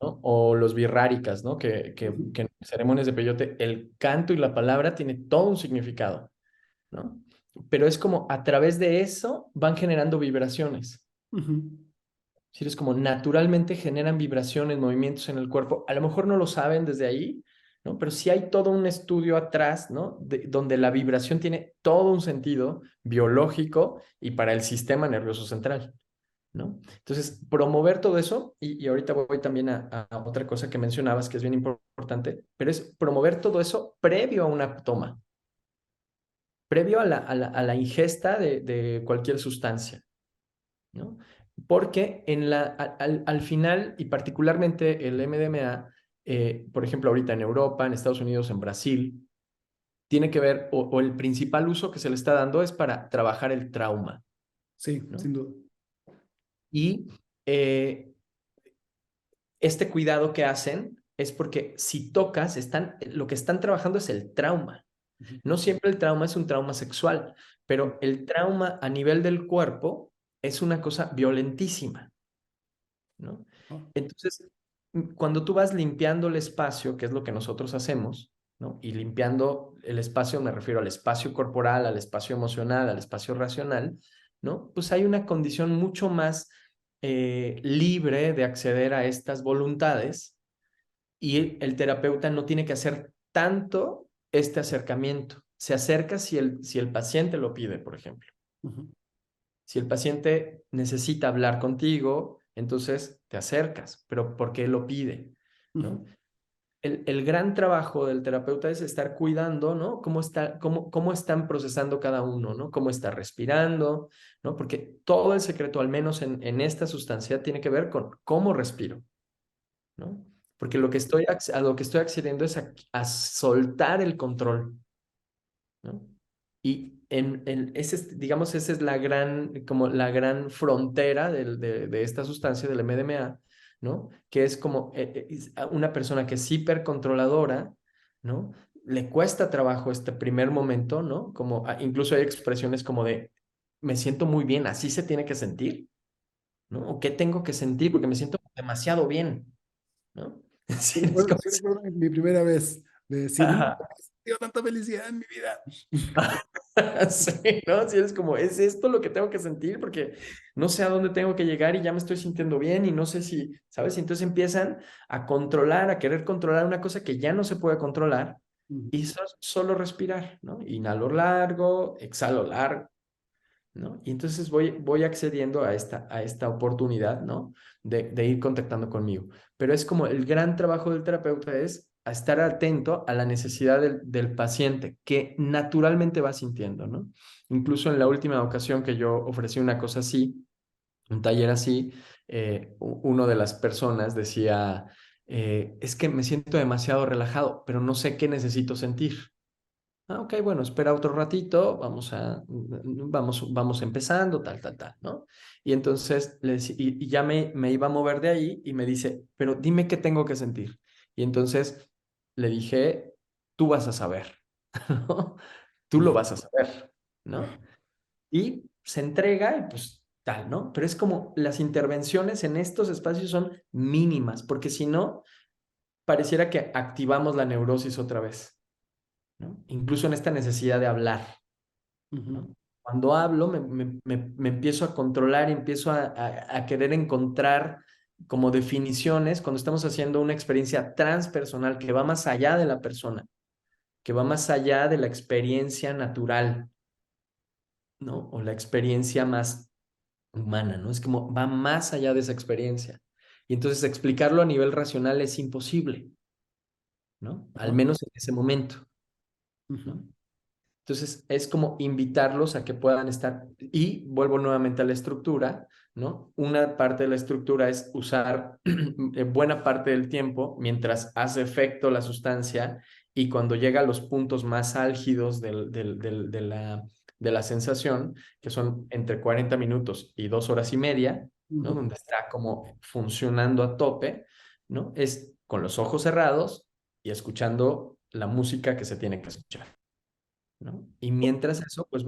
¿no? O los birráricas, ¿no? ujú, Que en ceremonias de peyote el canto y la palabra tiene todo un significado, ¿no? Pero es como a través de eso van generando vibraciones. ujú. Si eres como naturalmente generan vibraciones, movimientos en el cuerpo, a lo mejor no lo saben desde ahí, ¿no? Pero sí hay todo un estudio atrás, ¿no? Donde la vibración tiene todo un sentido biológico y para el sistema nervioso central, ¿no? Entonces, promover todo eso, y ahorita voy también a otra cosa que mencionabas que es bien importante, pero es promover todo eso previo a una toma, previo a la ingesta de cualquier sustancia, ¿no? Porque al final, y particularmente el MDMA, por ejemplo, ahorita en Europa, en Estados Unidos, en Brasil, tiene que ver, o el principal uso que se le está dando es para trabajar el trauma, Sí, ¿no? sin duda. Y este cuidado que hacen es porque si tocas, lo que están trabajando es el trauma. Ujú. No siempre el trauma es un trauma sexual, pero el trauma a nivel del cuerpo es una cosa violentísima, ¿no? Ah, Entonces, cuando tú vas limpiando el espacio, que es lo que nosotros hacemos, ¿no? Y limpiando el espacio, me refiero al espacio corporal, al espacio emocional, al espacio racional, ¿no? Pues hay una condición mucho más libre de acceder a estas voluntades y el terapeuta no tiene que hacer tanto este acercamiento. Se acerca si el paciente lo pide, por ejemplo. ujú, Si el paciente necesita hablar contigo, entonces te acercas, pero porque él lo pide, ujú, ¿no? El gran trabajo del terapeuta es estar cuidando, ¿no? Cómo están procesando cada uno, ¿no? Cómo está respirando, ¿no? Porque todo el secreto, al menos en esta sustancia, tiene que ver con cómo respiro, ¿no? Porque a lo que estoy accediendo es a soltar el control, ¿no? Y digamos, esa es como la gran frontera de esta sustancia, del MDMA, ¿no? Que es como una persona que es hipercontroladora, ¿no? Le cuesta trabajo este primer momento, ¿no? Como incluso hay expresiones como de, me siento muy bien, así se tiene que sentir, ¿no? O qué tengo que sentir porque me siento demasiado bien, ¿no? Sí Sí, es recuerdo, como sí recuerdo mi primera vez de decir, nunca ajá. he sentido tanta felicidad en mi vida. Sí, ¿no? Sí, es como, ¿es esto lo que tengo que sentir? Porque no sé a dónde tengo que llegar y ya me estoy sintiendo bien y no sé si, ¿sabes? Y entonces empiezan a controlar, a querer controlar una cosa que ya no se puede controlar Ujú, y eso es solo respirar, ¿no? Inhalo largo, exhalo largo, ¿no? Y entonces voy accediendo a esta oportunidad, ¿no? De ir contactando conmigo. Pero es como el gran trabajo del terapeuta es a estar atento a la necesidad del paciente que naturalmente va sintiendo, ¿no? Incluso en la última ocasión que yo ofrecí una cosa así, un taller así, uno de las personas decía, es que me siento demasiado relajado, pero no sé qué necesito sentir. Ah, ok, bueno, espera otro ratito, vamos empezando, tal, ¿no? Y entonces y ya me iba a mover de ahí y me dice, pero dime qué tengo que sentir. Y entonces le dije, tú vas a saber, ¿no? Tú lo ujú. vas a saber, ¿no? Y se entrega y pues tal, ¿no? Pero es como las intervenciones en estos espacios son mínimas, porque si no, pareciera que activamos la neurosis otra vez, ¿no? Incluso en esta necesidad de hablar, Ujú, ¿no? Cuando hablo, me empiezo a controlar y empiezo a querer encontrar como definiciones cuando estamos haciendo una experiencia transpersonal que va más allá de la persona, que va más allá de la experiencia natural, ¿no? O la experiencia más humana, ¿no? Es como va más allá de esa experiencia. Y entonces explicarlo a nivel racional es imposible, ¿no? Al ajá, menos en ese momento, ujú, ¿no? Entonces, es como invitarlos a que puedan estar, y vuelvo nuevamente a la estructura, ¿no? Una parte de la estructura es usar buena parte del tiempo mientras hace efecto la sustancia y cuando llega a los puntos más álgidos de la sensación, que son entre 40 minutos y 2 horas y media, ¿no? ujú. Donde está como funcionando a tope, ¿no? Es con los ojos cerrados y escuchando la música que se tiene que escuchar, ¿no? Y mientras eso, pues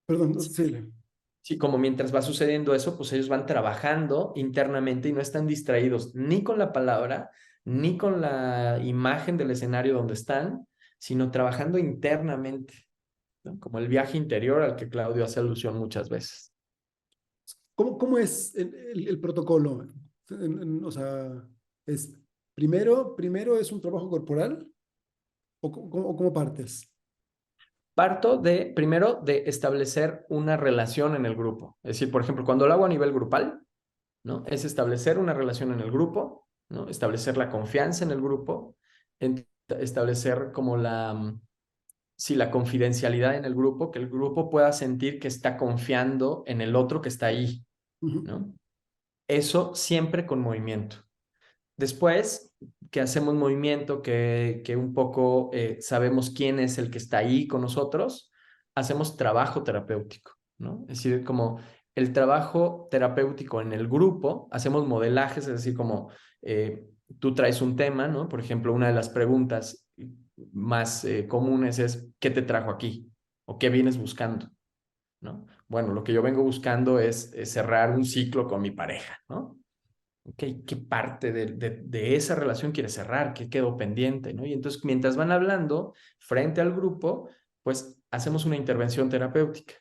Perdón, sí, sí. sí, como mientras va sucediendo eso, pues ellos van trabajando internamente y no están distraídos ni con la palabra, ni con la imagen del escenario donde están, sino trabajando internamente, ¿no? Como el viaje interior al que Claudio hace alusión muchas veces. ¿Cómo es el protocolo? O sea, es primero es un trabajo corporal o cómo partes? Parto primero, de establecer una relación en el grupo. Es decir, por ejemplo, cuando lo hago a nivel grupal, ¿no? Es establecer una relación en el grupo, ¿no? Establecer la confianza en el grupo, establecer como sí, la confidencialidad en el grupo, que el grupo pueda sentir que está confiando en el otro que está ahí, Ujú, ¿no? Eso siempre con movimiento. Después que hacemos movimiento, que un poco sabemos quién es el que está ahí con nosotros, hacemos trabajo terapéutico, ¿no? Es decir, como el trabajo terapéutico en el grupo, hacemos modelajes, es decir, como tú traes un tema, ¿no? Por ejemplo, una de las preguntas más comunes es, ¿qué te trajo aquí? ¿O qué vienes buscando? ¿No? Bueno, lo que yo vengo buscando es cerrar un ciclo con mi pareja, ¿no? ¿Qué parte de esa relación quieres cerrar? ¿Qué quedó pendiente? ¿No? Y entonces, mientras van hablando frente al grupo, pues hacemos una intervención terapéutica,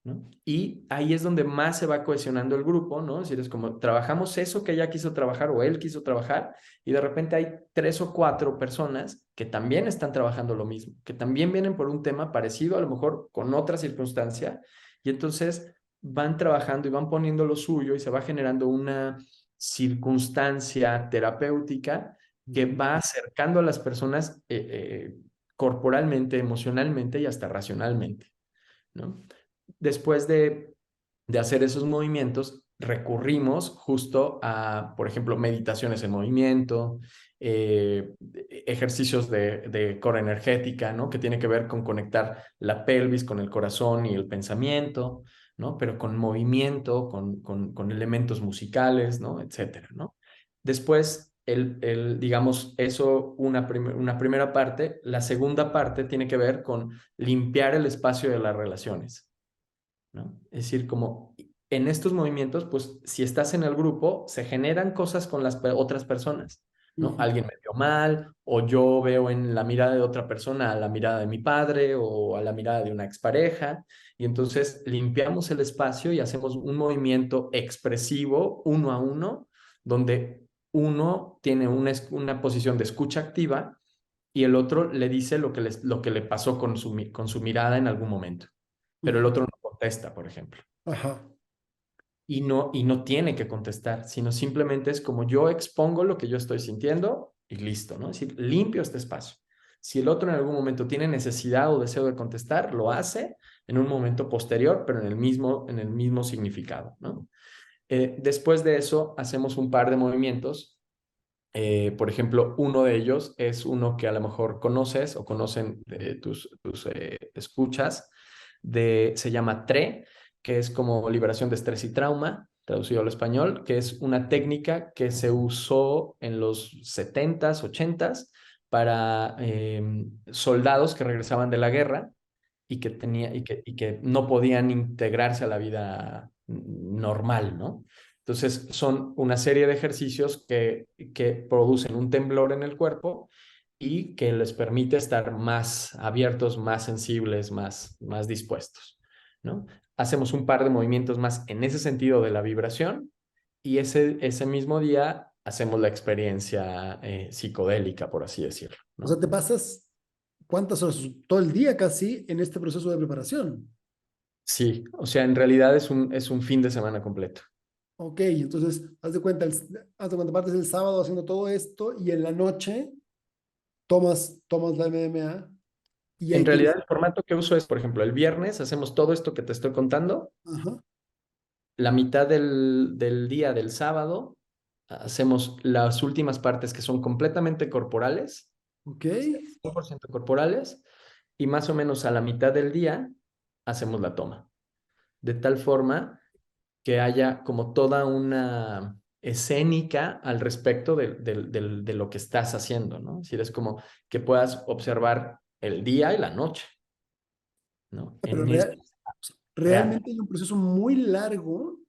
¿no? Y ahí es donde más se va cohesionando el grupo, ¿no? Es decir, es como trabajamos eso que ella quiso trabajar o él quiso trabajar y de repente hay 3 o 4 personas que también están trabajando lo mismo, que también vienen por un tema parecido, a lo mejor con otra circunstancia, y entonces van trabajando y van poniendo lo suyo y se va generando una circunstancia terapéutica que Ujú. va acercando a las personas corporalmente, emocionalmente y hasta racionalmente, ¿no? Después de hacer esos movimientos, recurrimos justo a, por ejemplo, meditaciones en movimiento, ejercicios de core energética, ¿no? Que tiene que ver con conectar la pelvis con el corazón y el pensamiento, ¿no? Pero con movimiento, con elementos musicales, ¿no? Etcétera, ¿no? Después, digamos, eso, una primera parte. La segunda parte tiene que ver con limpiar el espacio de las relaciones, ¿no? Es decir, como en estos movimientos, pues si estás en el grupo, se generan cosas con las otras personas, ¿no? Ujú. Alguien me vio mal, o yo veo en la mirada de otra persona a la mirada de mi padre o a la mirada de una expareja, y entonces limpiamos el espacio y hacemos un movimiento expresivo uno a uno, donde uno tiene una posición de escucha activa y el otro le dice lo que le pasó con su mirada en algún momento, pero el Ujú. otro no contesta, por ejemplo. Ajá. Y no tiene que contestar, sino simplemente es como yo expongo lo que yo estoy sintiendo y listo, ¿no? Es decir, limpio este espacio. Si el otro en algún momento tiene necesidad o deseo de contestar, lo hace en un momento posterior, pero en el mismo significado, ¿no? Después de eso, hacemos un par de movimientos. Por ejemplo, uno de ellos es uno que a lo mejor conoces o conocen tus escuchas, se llama TRE, que es como liberación de estrés y trauma, traducido al español, que es una técnica que se usó en los 70s, 80s para soldados que regresaban de la guerra y que no podían integrarse a la vida normal, ¿no? Entonces, son una serie de ejercicios que producen un temblor en el cuerpo y que les permite estar más abiertos, más sensibles, más dispuestos, ¿no? Hacemos un par de movimientos más en ese sentido de la vibración y ese mismo día hacemos la experiencia psicodélica, por así decirlo, O sea, ¿no? te pasas cuántas horas, todo el día casi en este proceso de preparación. Sí, o sea, en realidad es un fin de semana completo. Ok, entonces, haz de cuenta, partes el sábado haciendo todo esto y en la noche tomas la MMA y En ahí tienes, realidad, el formato que uso es, por ejemplo, el viernes hacemos todo esto que te estoy contando, ajá, la mitad del día del sábado hacemos las últimas partes que son completamente corporales, ok, 100% corporales, y más o menos a la mitad del día hacemos la toma, de tal forma que haya como toda una escénica al respecto de lo que estás haciendo, ¿no? Es decir, es como que puedas observar el día y la noche, ¿no? pero En este real. realmente hay un proceso muy largo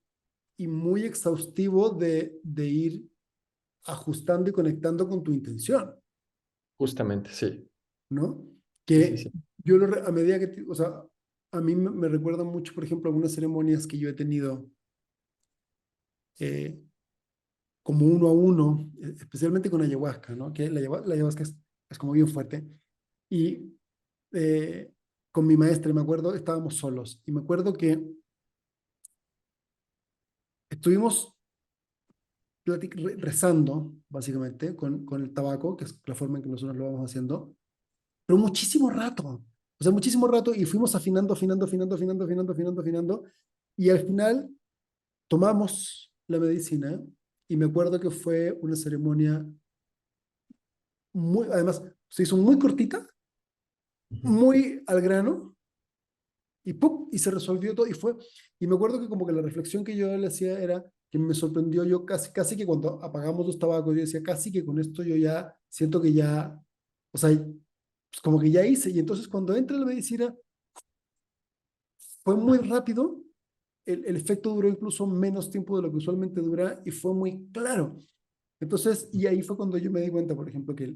y muy exhaustivo de ir ajustando y conectando con tu intención, Justamente, sí. ¿no? Sí, sí, Que sí. a medida que, o sea, a mí me recuerda mucho, por ejemplo, algunas ceremonias que yo he tenido eh, como uno a uno, especialmente con ayahuasca, ¿no? Que la ayahuasca es como bien fuerte. Y eh, con mi maestra, me acuerdo, estábamos solos. Y me acuerdo que estuvimos rezando, básicamente, con el tabaco, que es la forma en que nosotros lo vamos haciendo, pero muchísimo rato. O sea, muchísimo rato y fuimos afinando, afinando, afinando, afinando, afinando, afinando, afinando. Y al final tomamos la medicina y me acuerdo que fue una ceremonia muy, además, se hizo muy cortita, Ujú. muy al grano y ¡pum! Y se resolvió todo y fue, y me acuerdo que como que la reflexión que yo le hacía era, que me sorprendió. Yo casi que cuando apagamos los tabacos, yo decía, casi que con esto yo ya siento que ya, o sea, pues como que ya hice. Y entonces cuando entra la medicina, fue muy rápido, el efecto duró incluso menos tiempo de lo que usualmente dura y fue muy claro. Entonces, y ahí fue cuando yo me di cuenta, por ejemplo, que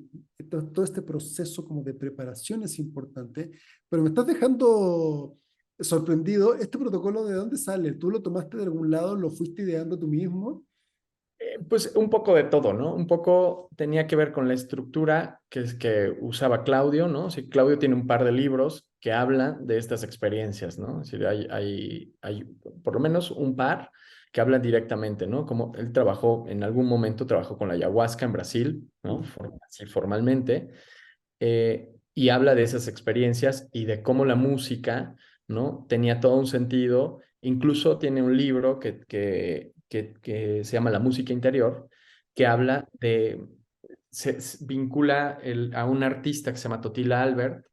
todo este proceso como de preparación es importante, pero me estás dejando sorprendido. ¿Este protocolo de dónde sale? ¿Tú lo tomaste de algún lado? ¿Lo fuiste ideando tú mismo? Pues un poco de todo, ¿no? Un poco tenía que ver con la estructura que usaba Claudio, ¿no? Sí, Claudio tiene un par de libros que hablan de estas experiencias, ¿no? Es decir, hay por lo menos un par que hablan directamente, ¿no? Como él trabajó, en algún momento trabajó con la ayahuasca en Brasil, ¿no? Así formalmente, y habla de esas experiencias y de cómo la música, ¿no? Tenía todo un sentido. Incluso tiene un libro que se llama La música interior, que habla de, vincula a un artista que se llama Totila Albert,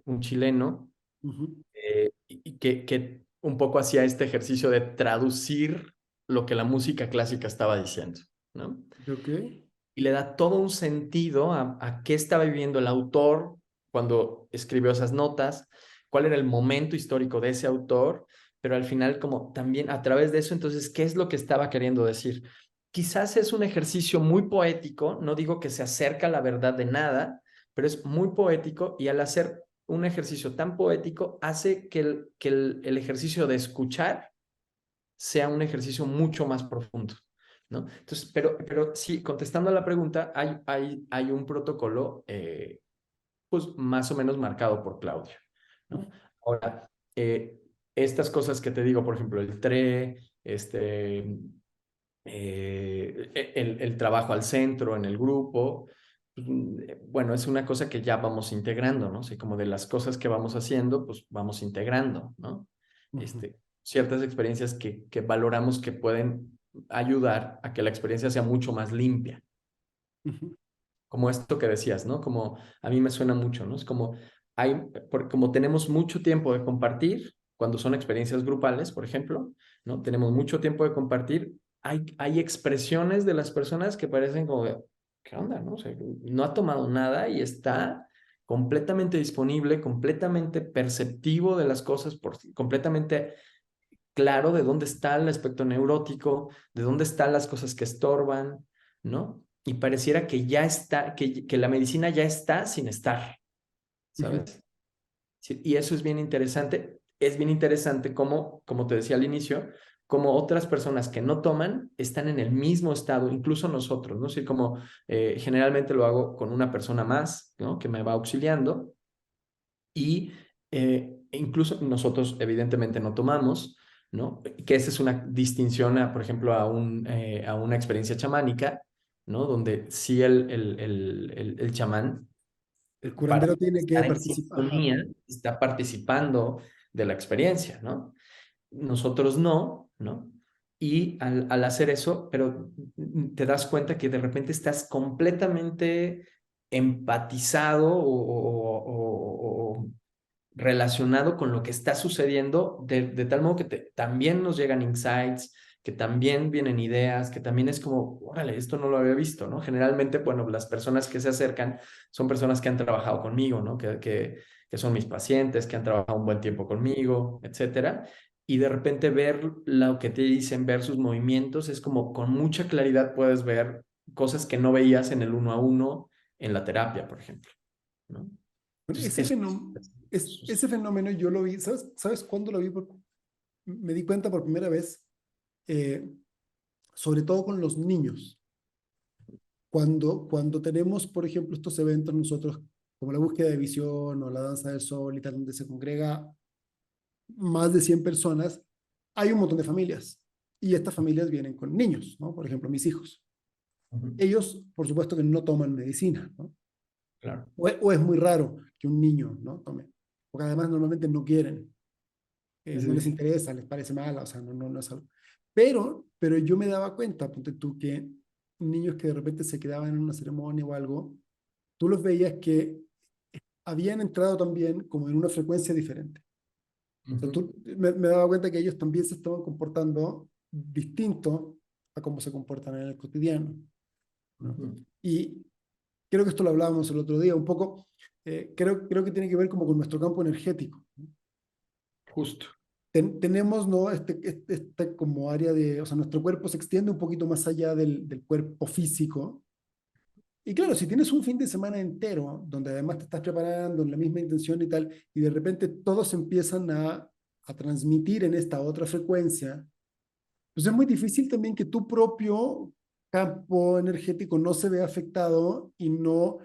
un chileno, Ujú. y que un poco hacía este ejercicio de traducir lo que la música clásica estaba diciendo, ¿no? Ok. Y le da todo un sentido a qué estaba viviendo el autor cuando escribió esas notas, cuál era el momento histórico de ese autor, pero al final como también a través de eso, entonces, ¿qué es lo que estaba queriendo decir? Quizás es un ejercicio muy poético, no digo que se acerca a la verdad de nada, pero es muy poético y al hacer un ejercicio tan poético hace que el ejercicio de escuchar sea un ejercicio mucho más profundo, ¿no? Entonces, pero sí, contestando a la pregunta, hay un protocolo, pues más o menos marcado por Claudio, ¿no? Ahora, estas cosas que te digo, por ejemplo, el TRE, el trabajo al centro, en el grupo, pues, bueno, es una cosa que ya vamos integrando, ¿no? Así como de las cosas que vamos haciendo, pues vamos integrando, ¿no? Ujú. Ciertas experiencias que valoramos que pueden ayudar a que la experiencia sea mucho más limpia, Ujú. como esto que decías, ¿no? Como a mí me suena mucho, ¿no? Es como, como tenemos mucho tiempo de compartir, cuando son experiencias grupales, por ejemplo, ¿no? Tenemos mucho tiempo de compartir, hay expresiones de las personas que parecen como, ¿qué onda, no? O sea, no ha tomado nada y está completamente disponible, completamente perceptivo de las cosas, completamente claro de dónde está el aspecto neurótico, de dónde están las cosas que estorban, ¿no? Y pareciera que ya está, que la medicina ya está sin estar, Ujú. ¿sabes? Sí, y eso es bien interesante. Es bien interesante como te decía al inicio, como otras personas que no toman están en el mismo estado, incluso nosotros, ¿no? Así como generalmente lo hago con una persona más, ¿no? Que me va auxiliando y incluso nosotros evidentemente no tomamos, ¿no? Que esa es una distinción, por ejemplo, a una experiencia chamánica, ¿no? Donde sí el chamán, El para curandero tiene que estar en participar. Ajá. sintonía, está participando de la experiencia, ¿no? Nosotros no, ¿no? Y al hacer eso, pero te das cuenta que de repente estás completamente empatizado o relacionado con lo que está sucediendo, de tal modo que también nos llegan insights, que también vienen ideas, que también es como, órale, esto no lo había visto, ¿no? Generalmente, bueno, las personas que se acercan son personas que han trabajado conmigo, ¿no? Que son mis pacientes, que han trabajado un buen tiempo conmigo, etcétera. Y de repente ver lo que te dicen, ver sus movimientos, es como con mucha claridad puedes ver cosas que no veías en el uno a uno en la terapia, por ejemplo, ¿no? Bueno, Entonces, ese fenómeno yo lo vi, ¿sabes cuándo lo vi? Me di cuenta por primera vez, eh, sobre todo con los niños. Cuando tenemos, por ejemplo, estos eventos nosotros, como la búsqueda de visión o la danza del sol y tal, donde se congrega más de 100 personas, hay un montón de familias. Y estas familias vienen con niños, ¿no? Por ejemplo, mis hijos. ujú, Ellos, por supuesto, que no toman medicina, ¿no? claro. O es muy raro que un niño, ¿no? Tome. Porque además normalmente no quieren, Sí, no les sí. interesa, les parece mala, o sea, no es algo. Pero yo me daba cuenta, ponte tú, que niños que de repente se quedaban en una ceremonia o algo, tú los veías que habían entrado también como en una frecuencia diferente. O sea, Ujú, me daba cuenta que ellos también se estaban comportando distinto a cómo se comportan en el cotidiano, ¿no? Ujú. Y creo que esto lo hablábamos el otro día, un poco, creo que tiene que ver como con nuestro campo energético. Justo. Tenemos, ¿no? Este como área de, o sea, nuestro cuerpo se extiende un poquito más allá del cuerpo físico. Y claro, si tienes un fin de semana entero, donde además te estás preparando en la misma intención y tal, y de repente todos empiezan a transmitir en esta otra frecuencia, pues es muy difícil también que tu propio campo energético no se vea afectado y no,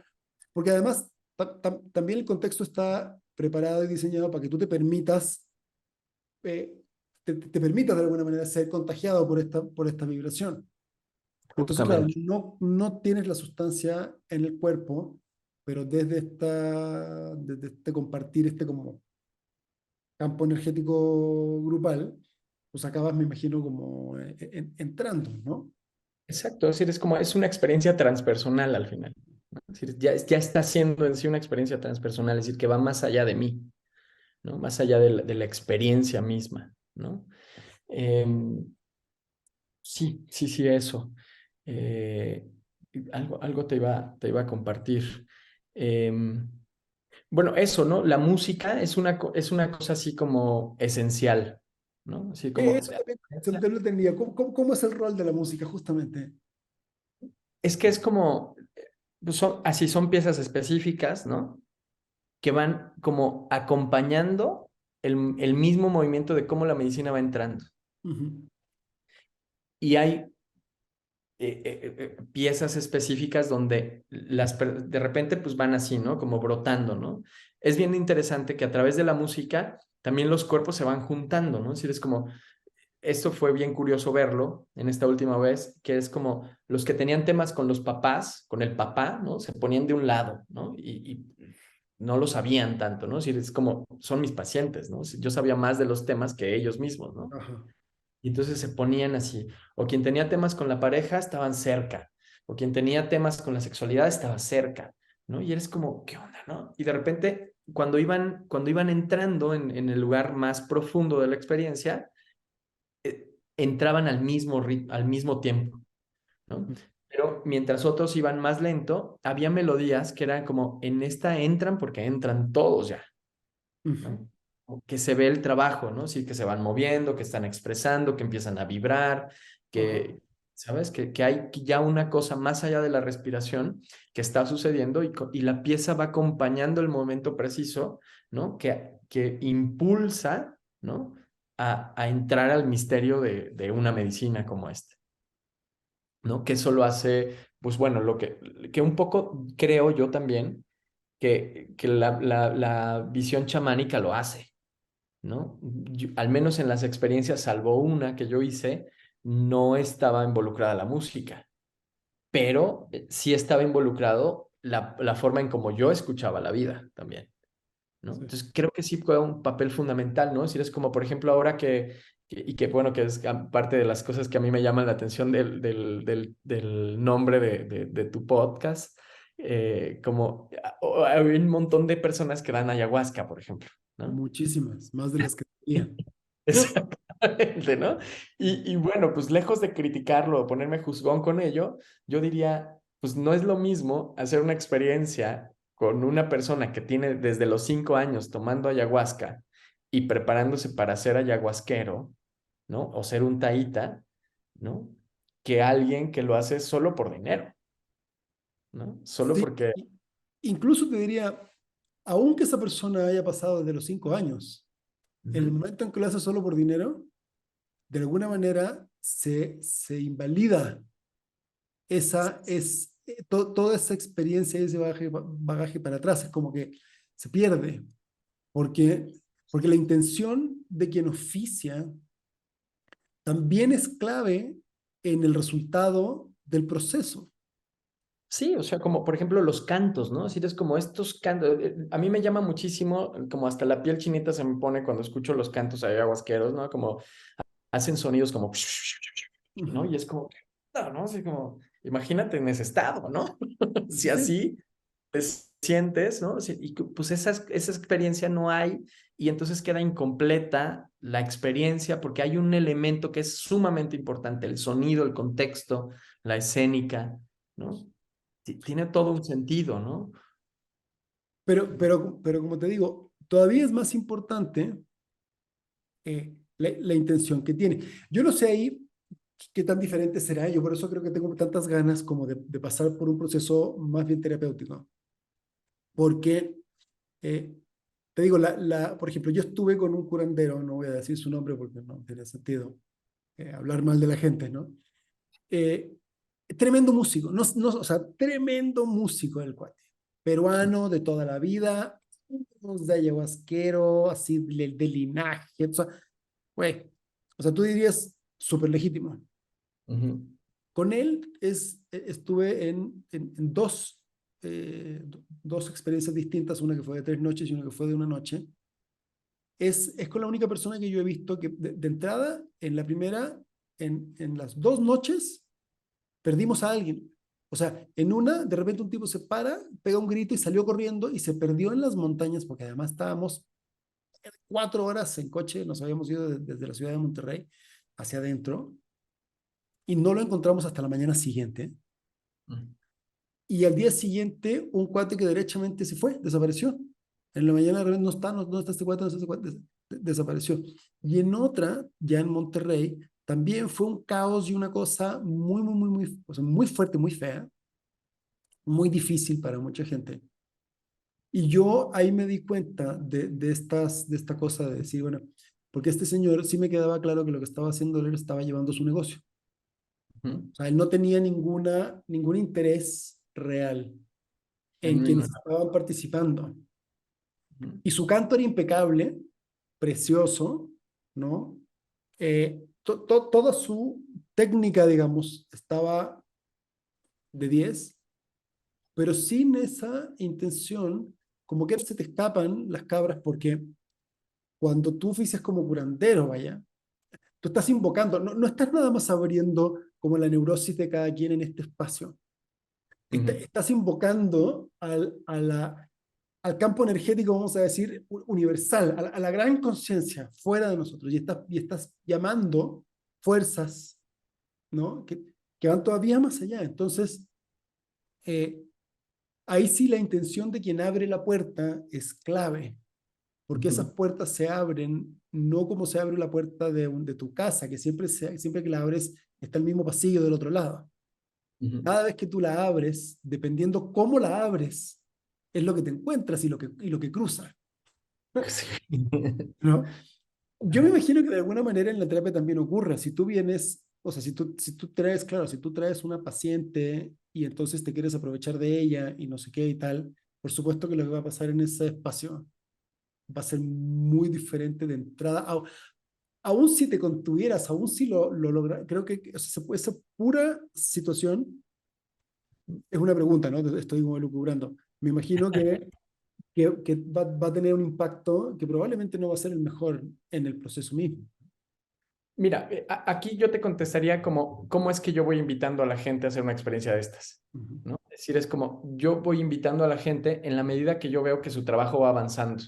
porque además también el contexto está preparado y diseñado para que tú te permitas, eh, te permitas de alguna manera ser contagiado por esta vibración. Entonces, claro, Justamente. no tienes la sustancia en el cuerpo, pero desde este compartir este como campo energético grupal, pues acabas, me imagino, como entrando, ¿no? Exacto, es decir, es como, es una experiencia transpersonal al final, ¿no? Es decir, ya está siendo en sí una experiencia transpersonal, es decir, que va más allá de mí, ¿no? Más allá de la experiencia misma, ¿no? Em, sí, sí, sí, eso. Eh, algo te iba a compartir. Em, bueno, eso, ¿no? La música es una cosa así como esencial, ¿no? Así como, Eso también se lo entendía. ¿Cómo es el rol de la música, justamente? es que es como, pues así son piezas específicas, ¿no? Que van como acompañando el mismo movimiento de cómo la medicina va entrando. Ujú. Y hay piezas específicas donde de repente pues van así, ¿no? Como brotando, ¿no? Es bien interesante que a través de la música también los cuerpos se van juntando, ¿no? Es decir, es como, esto fue bien curioso verlo en esta última vez, que es como los que tenían temas con los papás, con el papá, ¿no? Se ponían de un lado, ¿no? Y no lo sabían tanto, ¿no? Es decir, es como, son mis pacientes, ¿no? Yo sabía más de los temas que ellos mismos, ¿no? Ajá. Y entonces se ponían así. O quien tenía temas con la pareja estaban cerca. O quien tenía temas con la sexualidad estaba cerca, ¿no? Y eres como, ¿qué onda, no? Y de repente, cuando iban entrando en el lugar más profundo de la experiencia, entraban al mismo tiempo, ¿no? Pero mientras otros iban más lento, había melodías que eran como, en esta entran porque entran todos ya, Ujú. ¿no? Que se ve el trabajo, ¿no? Sí, que se van moviendo, que están expresando, que empiezan a vibrar, Ajá. que, ¿sabes? Que hay ya una cosa más allá de la respiración que está sucediendo y la pieza va acompañando el momento preciso, ¿no? Que impulsa, ¿no? A entrar al misterio de una medicina como esta, ¿no? Que eso lo hace, pues bueno, que un poco creo yo también que la visión chamánica lo hace, ¿no? Al menos en las experiencias, salvo una que yo hice, no estaba involucrada la música, pero sí estaba involucrado la forma en cómo yo escuchaba la vida también, ¿no? Sí. Entonces creo que sí juega un papel fundamental, ¿no? Es decir, es como, por ejemplo, ahora y que bueno, que es parte de las cosas que a mí me llaman la atención del nombre de tu podcast, como hay un montón de personas que dan ayahuasca, por ejemplo, ¿no? Muchísimas, más de las que tenía. Exactamente, ¿no? Y bueno, pues lejos de criticarlo o ponerme juzgón con ello, yo diría, pues no es lo mismo hacer una experiencia con una persona que tiene desde los 5 años tomando ayahuasca y preparándose para ser ayahuasquero, ¿no? O ser un taíta, ¿no? Que alguien que lo hace solo por dinero, ¿no? Solo Sí, porque... incluso te diría, aunque esa persona haya pasado desde los 5 años, en el Ujú. momento en que lo hace solo por dinero, de alguna manera se invalida toda esa experiencia y ese bagaje para atrás. Es como que se pierde, porque, porque la intención de quien oficia también es clave en el resultado del proceso. Sí, o sea, como por ejemplo los cantos, ¿no? Así es como estos cantos. A mí me llama muchísimo, como hasta la piel chinita se me pone cuando escucho los cantos ayahuasqueros, ¿no? Como hacen sonidos como, ¿no? Ujú. Y es como, no, ¿no? Así como, imagínate en ese estado, ¿no? Si Sí, así. te sientes, ¿no? Sí, y pues esa experiencia no hay y entonces queda incompleta la experiencia porque hay un elemento que es sumamente importante, el sonido, el contexto, la escénica, ¿no? Tiene todo un sentido, ¿no? Pero como te digo, todavía es más importante la intención que tiene. Yo no sé ahí qué tan diferente será. Yo por eso creo que tengo tantas ganas como de pasar por un proceso más bien terapéutico. Porque, eh, te digo, por ejemplo, yo estuve con un curandero, no voy a decir su nombre porque no tiene sentido hablar mal de la gente, ¿no? Eh, Tremendo músico, o sea, tremendo músico el cuate. Peruano de toda la vida, de ayahuasquero, así de linaje, o sea, güey, o sea, tú dirías súper legítimo. Ujú, Con él estuve en dos experiencias distintas, una que fue de 3 noches y una que fue de una noche. Es con la única persona que yo he visto que de entrada, en la primera, en las 2 noches, perdimos a alguien. O sea, en una, de repente un tipo se para, pega un grito y salió corriendo y se perdió en las montañas, porque además estábamos 4 horas en coche, nos habíamos ido desde la ciudad de Monterrey hacia adentro y no lo encontramos hasta la mañana siguiente. ujú, Y al día siguiente, un cuate que derechamente se fue, desapareció. En la mañana de repente no está este cuate, no está este cuate, desapareció. Y en otra, ya en Monterrey, también fue un caos y una cosa muy, o sea, muy fuerte, muy fea, muy difícil para mucha gente. Y yo ahí me di cuenta de esta cosa de decir, bueno, porque este señor sí me quedaba claro que lo que estaba haciendo él estaba llevando su negocio. ujú. O sea, él no tenía ningún interés real En en mí. quienes estaban participando. Ujú, Y su canto era impecable, precioso, ¿no? Toda su técnica, digamos, estaba de 10, pero sin esa intención, como que se te escapan las cabras porque cuando tú oficias como curandero, vaya, tú estás invocando, no estás nada más abriendo como la neurosis de cada quien en este espacio. ujú, Estás invocando al campo energético, vamos a decir, universal, a la gran conciencia fuera de nosotros. Y estás llamando fuerzas, ¿no? Que van todavía más allá. Entonces, eh, ahí sí la intención de quien abre la puerta es clave, porque esas ujú, puertas se abren no como se abre la puerta de tu casa, que siempre que la abres está el mismo pasillo del otro lado. ujú. Cada vez que tú la abres, dependiendo cómo la abres, es lo que te encuentras y lo que cruza, Sí. ¿no? Yo me imagino que de alguna manera en la terapia también ocurre. Si tú vienes, o sea, si tú traes, claro, si tú traes una paciente y entonces te quieres aprovechar de ella y no sé qué y tal, por supuesto que lo que va a pasar en ese espacio va a ser muy diferente de entrada. Aún si te contuvieras, aún si lo logras, creo que o sea, esa pura situación es una pregunta, ¿no? Estoy como lucubrando. Me imagino que va a tener un impacto que probablemente no va a ser el mejor en el proceso mismo. Mira, aquí yo te contestaría como, ¿cómo es que yo voy invitando a la gente a hacer una experiencia de estas? Ujú, ¿No? Es decir, es como yo voy invitando a la gente en la medida que yo veo que su trabajo va avanzando,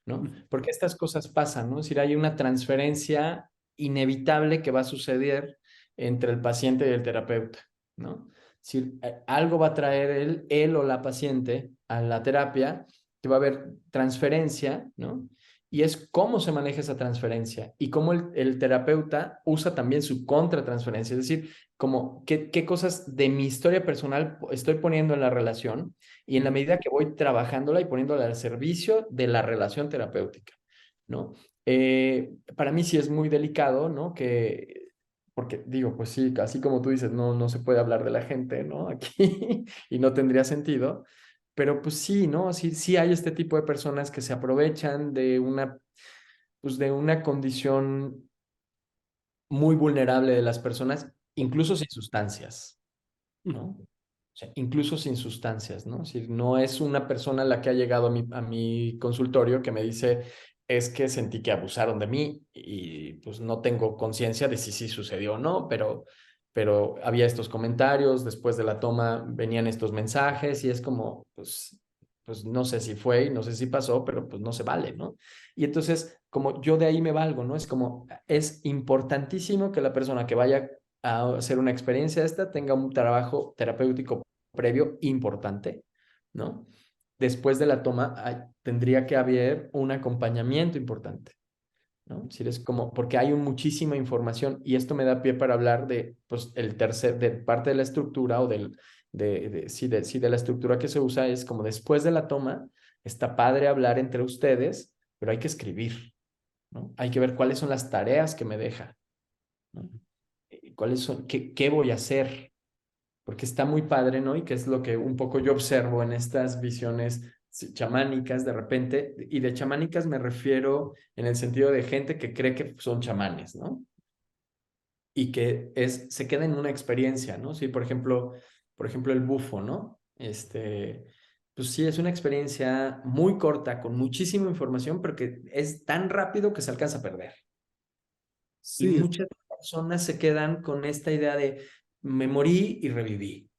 ¿no? ujú, Porque estas cosas pasan, ¿no? Es decir, hay una transferencia inevitable que va a suceder entre el paciente y el terapeuta, ¿no? Es decir, algo va a traer él o la paciente a la terapia, que va a haber transferencia, ¿no? Y es cómo se maneja esa transferencia y cómo el terapeuta usa también su contratransferencia, es decir, como qué cosas de mi historia personal estoy poniendo en la relación y en la ujú. medida que voy trabajándola y poniéndola al servicio de la relación terapéutica, ¿no? Para mí sí es muy delicado, ¿no? Porque digo, pues sí, así como tú dices, no se puede hablar de la gente, ¿no? Aquí y no tendría sentido, pero pues sí, ¿no? Sí hay este tipo de personas que se aprovechan pues de una condición muy vulnerable de las personas, incluso sin sustancias, ¿no? O sea, incluso sin sustancias, ¿no? Es decir, no es una persona la que ha llegado a mi consultorio que me dice, es que sentí que abusaron de mí y pues no tengo conciencia de si sí sucedió o no, pero había estos comentarios, después de la toma venían estos mensajes y es como, pues pues no sé si fue y no sé si pasó, pero pues no se vale, ¿no? Y entonces, como yo de ahí me valgo, ¿no? Es como, es importantísimo que la persona que vaya a hacer una experiencia esta tenga un trabajo terapéutico previo importante, ¿no? Después de la toma tendría que haber un acompañamiento importante, ¿no? Si eres como, porque hay muchísima información y esto me da pie para hablar de, pues, de parte de la estructura o sí, de la estructura que se usa es como después de la toma, está padre hablar entre ustedes, pero hay que escribir, ¿no? Hay que ver cuáles son las tareas que me deja, ¿no? ¿Cuáles son, qué voy a hacer? Porque está muy padre, ¿no? Y que es lo que un poco yo observo en estas visiones chamánicas de repente, y de chamánicas me refiero en el sentido de gente que cree que son chamanes, ¿no? Y que se queda en una experiencia, ¿no? Sí, por ejemplo el bufo, ¿no? Pues sí, es una experiencia muy corta, con muchísima información, pero que es tan rápido que se alcanza a perder. Y Sí, muchas personas se quedan con esta idea de me morí y reviví.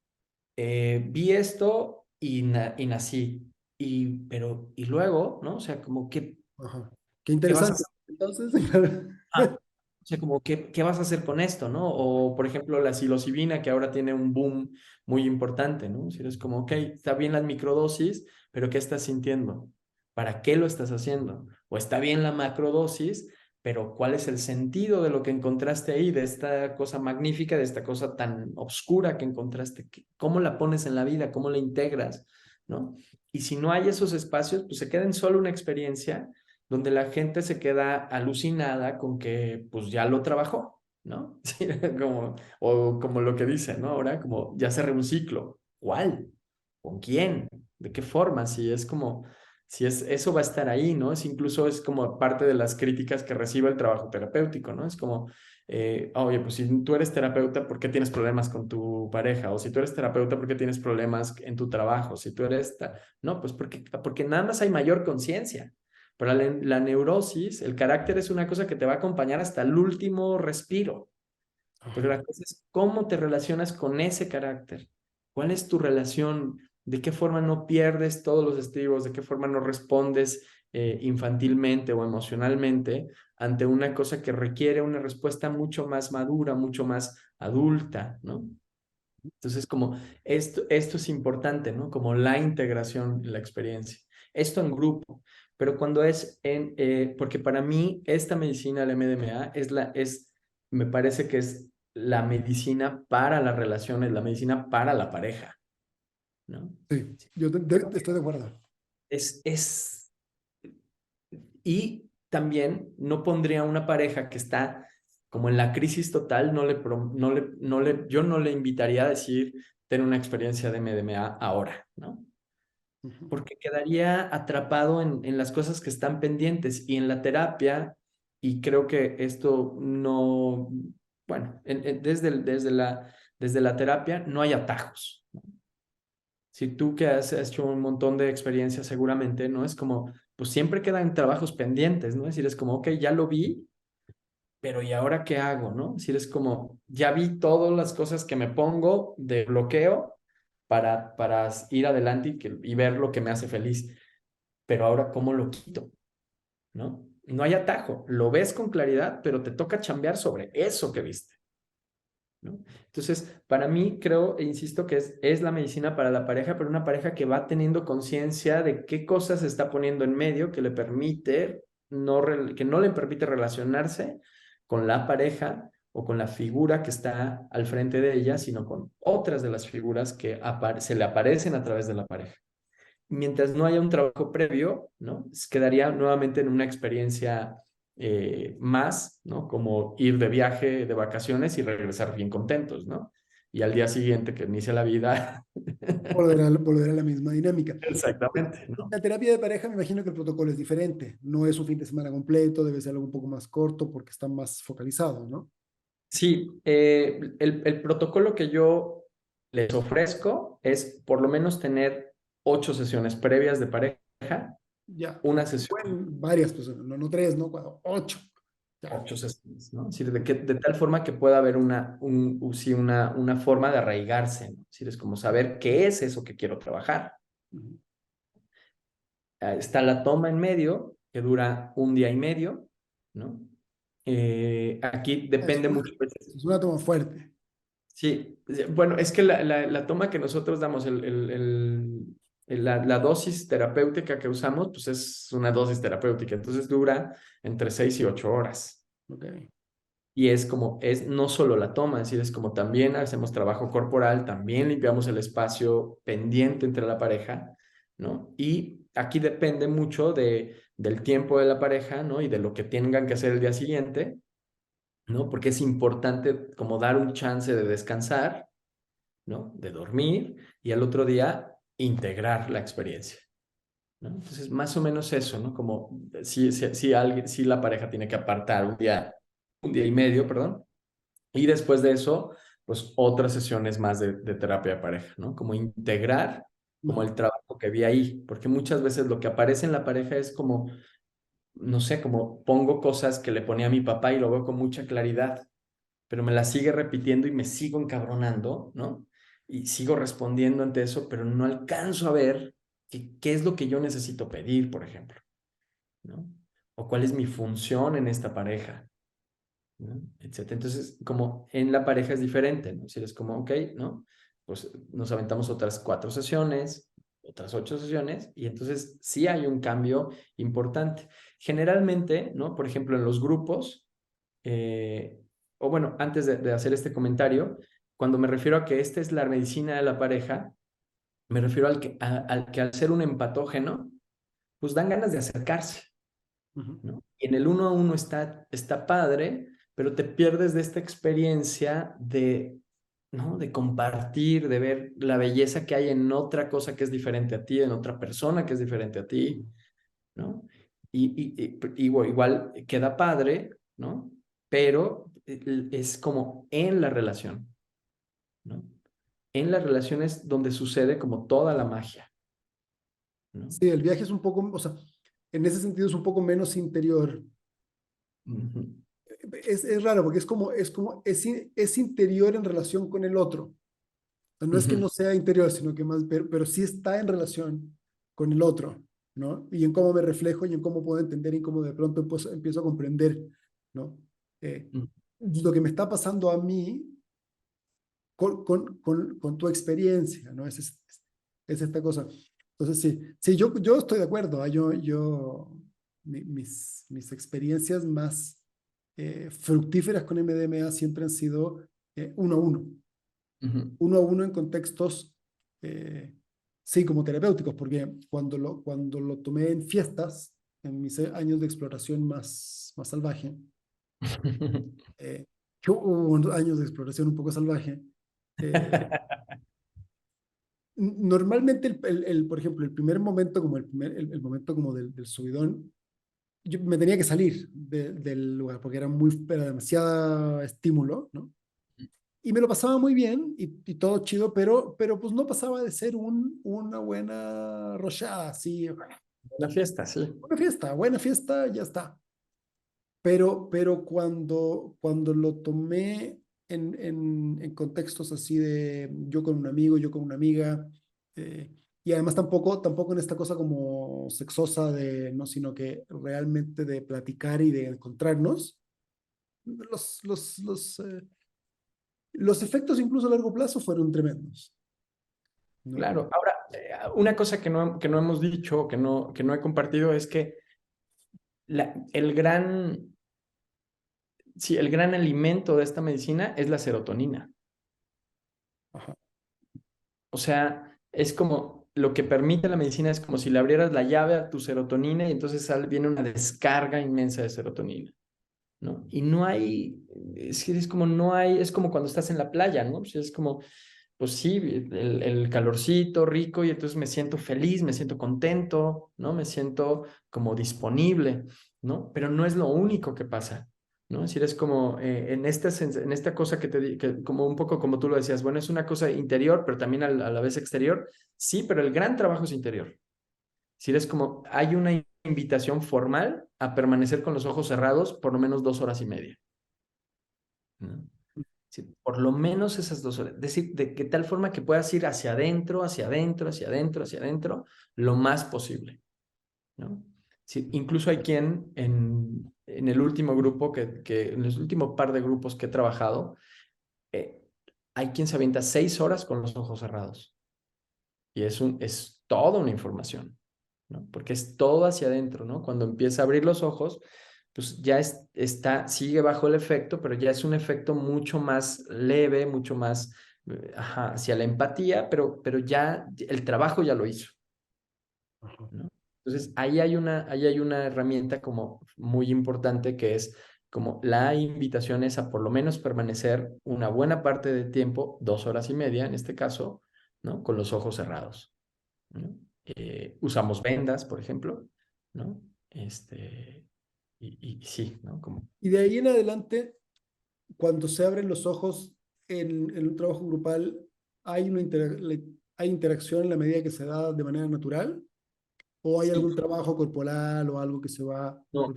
Vi esto y nací. Y luego, ¿no? O sea, como, ajá. Qué ¿qué vas a interesante. hacer? Entonces, O sea, como, ¿qué vas a hacer con esto, no? O, por ejemplo, la psilocibina, que ahora tiene un boom muy importante, ¿no? Si eres como, ok, está bien las microdosis, pero ¿qué estás sintiendo? ¿Para qué lo estás haciendo? O está bien la macrodosis, pero ¿cuál es el sentido de lo que encontraste ahí, de esta cosa magnífica, de esta cosa tan oscura que encontraste? ¿Cómo la pones en la vida? ¿Cómo la integras? ¿No? Y si no hay esos espacios, pues se queda en solo una experiencia donde la gente se queda alucinada con que pues ya lo trabajó, ¿no? Sí, como, o como lo que dicen, ¿no? Ahora como ya cerré un ciclo. ¿Cuál? ¿Con quién? ¿De qué forma? Si es como, si es, eso va a estar ahí, ¿no? Es incluso es como parte de las críticas que recibe el trabajo terapéutico, ¿no? Es como, oye, pues si tú eres terapeuta, ¿por qué tienes problemas con tu pareja? O si tú eres terapeuta, ¿por qué tienes problemas en tu trabajo? Si tú eres, no, pues porque nada más hay mayor conciencia. Pero la neurosis, el carácter es una cosa que te va a acompañar hasta el último respiro. Pero ajá. la cosa es cómo te relacionas con ese carácter. ¿Cuál es tu relación? ¿De qué forma no pierdes todos los estribos? ¿De qué forma no respondes infantilmente o emocionalmente ante una cosa que requiere una respuesta mucho más madura, mucho más adulta, ¿no? Entonces, como esto es importante, ¿no? Como la integración en la experiencia. Esto en grupo, pero cuando porque para mí esta medicina, la MDMA, me parece que es la medicina para las relaciones, la medicina para la pareja, ¿no? Sí, yo estoy de acuerdo. Es, y también no pondría una pareja que está como en la crisis total, yo no le invitaría a decir, tener una experiencia de MDMA ahora, ¿no? Ujú. Porque quedaría atrapado en las cosas que están pendientes y en la terapia, y creo que esto no, bueno, desde la terapia no hay atajos. Si tú que has hecho un montón de experiencias seguramente, ¿no? Es como, pues siempre quedan trabajos pendientes, ¿no? Es decir, es como, ok, ya lo vi, pero ¿y ahora qué hago, no? Es decir, es como, ya vi todas las cosas que me pongo de bloqueo para ir adelante y ver lo que me hace feliz, pero ahora ¿cómo lo quito? ¿No? No hay atajo, lo ves con claridad, pero te toca chambear sobre eso que viste, ¿no? Entonces, para mí creo e insisto que es la medicina para la pareja, pero una pareja que va teniendo conciencia de qué cosas se está poniendo en medio que le permite, que no le permite relacionarse con la pareja o con la figura que está al frente de ella, sino con otras de las figuras que se le aparecen a través de la pareja. Mientras no haya un trabajo previo, ¿no? Quedaría nuevamente en una experiencia más, ¿no? Como ir de viaje, de vacaciones y regresar bien contentos, ¿no? Y al día siguiente que inicia la vida. Volver a la misma dinámica. Exactamente, ¿no? La terapia de pareja, me imagino que el protocolo es diferente. No es un fin de semana completo, debe ser algo un poco más corto porque está más focalizado, ¿no? Sí, el protocolo que yo les ofrezco es por lo menos tener 8 sesiones previas de pareja, Ya. una sesión. Bueno, varias personas, no, no tres, no cuatro, ocho. Ya. 8 sesiones, ¿no? Es decir, de tal forma que pueda haber sí, una forma de arraigarse, ¿no? Es decir, es como saber qué es eso que quiero trabajar. Ujú. está la toma en medio, que dura un día y medio, ¿no? Aquí depende mucho. Es una toma fuerte. Sí, bueno, es que la toma que nosotros damos, la dosis terapéutica que usamos, pues es una dosis terapéutica, entonces dura entre 6 y 8 horas. Ok. Y es como, es no solo la toma, es decir, es como también hacemos trabajo corporal, también limpiamos el espacio pendiente entre la pareja, ¿no? Y aquí depende mucho del tiempo de la pareja, ¿no? Y de lo que tengan que hacer el día siguiente, ¿no? Porque es importante como dar un chance de descansar, ¿no? De dormir y al otro día integrar la experiencia, ¿no? Entonces, más o menos eso, ¿no? Como si la pareja tiene que apartar un día y medio, perdón, y después de eso, pues otras sesiones más de terapia de pareja, ¿no? Como integrar como Ujú. el trabajo que vi ahí, porque muchas veces lo que aparece en la pareja es como, no sé, como pongo cosas que le ponía a mi papá y lo veo con mucha claridad, pero me las sigue repitiendo y me sigo encabronando, ¿no? Y sigo respondiendo ante eso, pero no alcanzo a ver qué es lo que yo necesito pedir, por ejemplo, ¿no? O cuál es mi función en esta pareja, ¿no? Etcétera. Entonces, como en la pareja es diferente, ¿no? Si eres como, ok, ¿no? Pues nos aventamos otras 4 sesiones, otras 8 sesiones, y entonces sí hay un cambio importante. Generalmente, ¿no? Por ejemplo, en los grupos, eh, o bueno, antes de hacer este comentario, cuando me refiero a que esta es la medicina de la pareja, me refiero al que al ser un empatógeno, pues dan ganas de acercarse, Ujú. ¿no? Y en el uno a uno está padre, pero te pierdes de esta experiencia de, ¿no? De compartir, de ver la belleza que hay en otra cosa que es diferente a ti, en otra persona que es diferente a ti, ¿no? Igual queda padre, ¿no? Pero es como en la relación, ¿no? En las relaciones donde sucede como toda la magia, ¿no? Sí, el viaje es un poco, o sea, en ese sentido es un poco menos interior. Ujú. Es raro porque es interior en relación con el otro. No es que Ujú. no sea interior, sino que más, pero sí está en relación con el otro, ¿no? Y en cómo me reflejo y en cómo puedo entender y cómo de pronto pues, empiezo a comprender, ¿no? Eh, lo que me está pasando a mí con tu experiencia, ¿no? Es esta cosa. Entonces, sí, yo estoy de acuerdo. Mis experiencias más fructíferas con MDMA siempre han sido uno a uno, Ujú. uno a uno en contextos, eh, sí, como terapéuticos, porque cuando lo tomé en fiestas, en mis años de exploración más salvaje, que hubo unos años de exploración un poco salvaje, eh, normalmente, por ejemplo, el primer momento, como el momento como del subidón, yo me tenía que salir del lugar porque era demasiado estímulo, ¿no? Y me lo pasaba muy bien y todo chido, pero pues no pasaba de ser una buena rochada, así, La fiesta, sí. buena fiesta, ya está. Pero cuando lo tomé en contextos así de yo con un amigo, yo con una amiga, eh, y además tampoco en esta cosa como sexosa de, no, sino que realmente de platicar y de encontrarnos, los efectos incluso a largo plazo fueron tremendos, ¿no? Claro. Ahora, una cosa que no hemos dicho, que no he compartido, es que el gran, sí, el gran alimento de esta medicina es la serotonina. Ajá. O sea, es como lo que permite la medicina es como si le abrieras la llave a tu serotonina y entonces viene una descarga inmensa de serotonina, ¿no? Y no hay, es como no hay, es como cuando estás en la playa, ¿no? Pues es como, pues sí, el calorcito rico y entonces me siento feliz, me siento contento, ¿no? Me siento como disponible, ¿no? Pero no es lo único que pasa, ¿no? Es decir, es como en esta cosa que como un poco como tú lo decías, bueno, es una cosa interior, pero también a la vez exterior, sí, pero el gran trabajo es interior. Es decir, es como hay una invitación formal a permanecer con los ojos cerrados por lo menos 2 horas y media, ¿no? Sí, por lo menos esas 2 horas. Es decir, de que tal forma que puedas ir hacia adentro, hacia adentro, hacia adentro, hacia adentro, lo más posible. ¿no? Sí, incluso hay quien en el último grupo, en el último par de grupos que he trabajado, eh, hay quien se avienta 6 horas con los ojos cerrados. Y es toda una información, ¿no? Porque es todo hacia adentro, ¿no? Cuando empieza a abrir los ojos, pues ya sigue bajo el efecto, pero ya es un efecto mucho más leve, mucho más hacia la empatía, pero ya el trabajo ya lo hizo, Ajá. ¿no? Entonces, ahí hay una herramienta como muy importante que es como la invitación es a por lo menos permanecer una buena parte del tiempo, 2 horas y media en este caso, ¿no? Con los ojos cerrados, ¿no? Usamos vendas, por ejemplo, ¿no? Y sí, ¿no? Como, Y de ahí en adelante, cuando se abren los ojos en un trabajo grupal, ¿hay interacción en la medida que se da de manera natural? ¿O hay sí, algún trabajo corporal o algo que se va? no,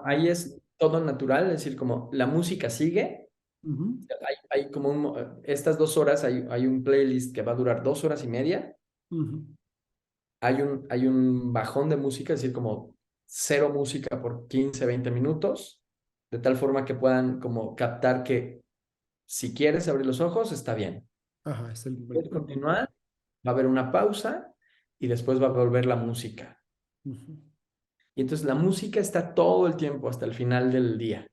ahí es todo natural, es decir, como la música sigue, Ujú, hay como estas 2 horas, hay un playlist que va a durar 2 horas y media, ujú. hay un bajón de música, es decir, como cero música por 15 20 minutos, de tal forma que puedan como captar que si quieres abrir los ojos, está bien. Ajá, es Puedes el continuar, va a haber una pausa y después va a volver la música. ujú. Y entonces la música está todo el tiempo hasta el final del día,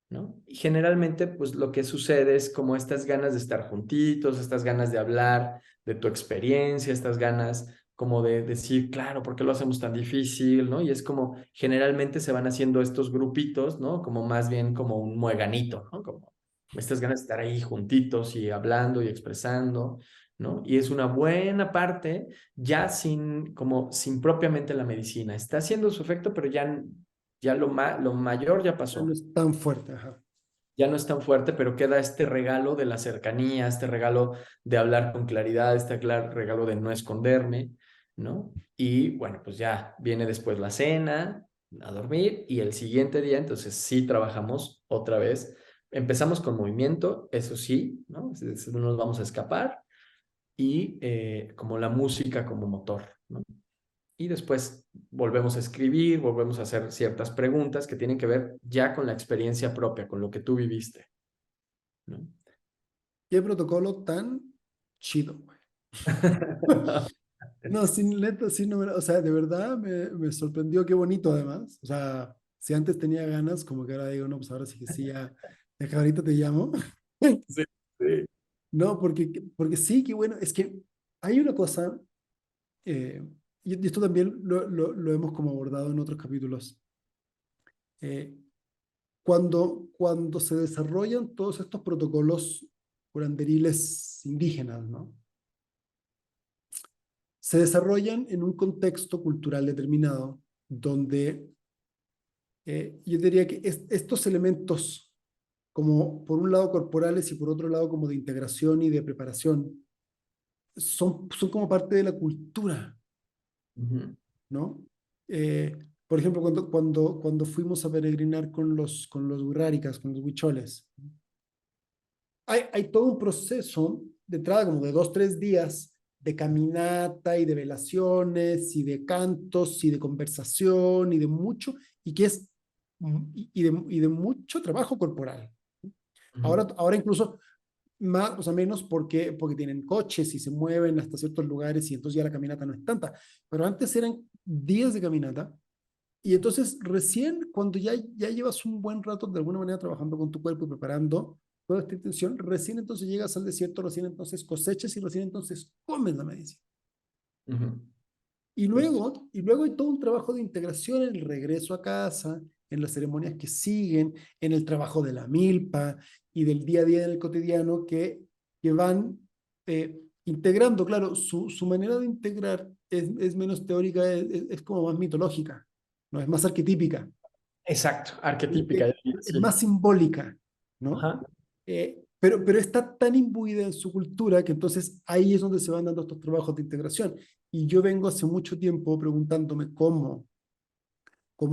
¿no? Y generalmente, pues lo que sucede es como estas ganas de estar juntitos, estas ganas de hablar de tu experiencia, estas ganas como de decir, claro, ¿por qué lo hacemos tan difícil? ¿No? Y es como generalmente se van haciendo estos grupitos, ¿no? Como más bien como un mueganito, ¿no? Como estas ganas de estar ahí juntitos y hablando y expresando, ¿no? Y es una buena parte ya sin propiamente la medicina. Está haciendo su efecto, pero ya lo mayor ya Ya no pasó. es tan fuerte, ajá. Ya no es tan fuerte, pero queda este regalo de la cercanía, este regalo de hablar con claridad, este regalo de no esconderme, ¿no? Y bueno, pues ya viene después la cena, a dormir, y el siguiente día, entonces sí trabajamos otra vez. Empezamos con movimiento, eso sí, ¿no? No nos vamos a escapar, y como la música como motor, ¿no? Y después volvemos a escribir, volvemos a hacer ciertas preguntas que tienen que ver ya con la experiencia propia, con lo que tú viviste, ¿no? Qué protocolo tan chido, güey. No, sin neta, sí, no, o sea, de verdad me sorprendió, qué bonito además. O sea, si antes tenía ganas, como que ahora digo, no, pues ahora sí que sí, ya, de que ahorita te llamo. Sí, sí. No, porque sí, qué bueno, es que hay una cosa, y esto también lo hemos como abordado en otros capítulos. eh, cuando se desarrollan todos estos protocolos curanderiles indígenas, ¿no? Se desarrollan en un contexto cultural determinado, donde yo diría que estos elementos, como por un lado corporales y por otro lado como de integración y de preparación, son como parte de la cultura, Ujú. ¿no? Eh, por ejemplo, cuando fuimos a peregrinar con los wixárikas, con los huicholes, hay todo un proceso de entrada como de 2, 3 días de caminata y de velaciones y de cantos y de conversación y de mucho, y que es, y de mucho trabajo corporal. Ujú. Ahora incluso más, o sea, menos porque tienen coches y se mueven hasta ciertos lugares y entonces ya la caminata no es tanta. Pero antes eran días de caminata y entonces recién cuando ya llevas un buen rato de alguna manera trabajando con tu cuerpo y preparando toda esta intención, recién entonces llegas al desierto, recién entonces cosechas y recién entonces comes la medicina. Ujú. Justo. Y luego hay todo un trabajo de integración en el regreso a casa, en las ceremonias que siguen, en el trabajo de la milpa y del día a día en el cotidiano que van integrando. Claro, su manera de integrar es menos teórica, es como más mitológica, ¿no? Es más arquetípica, Exacto, arquetípica. es Sí. más simbólica, ¿no? Ajá. Pero está tan imbuida en su cultura que entonces ahí es donde se van dando estos trabajos de integración. Y yo vengo hace mucho tiempo preguntándome cómo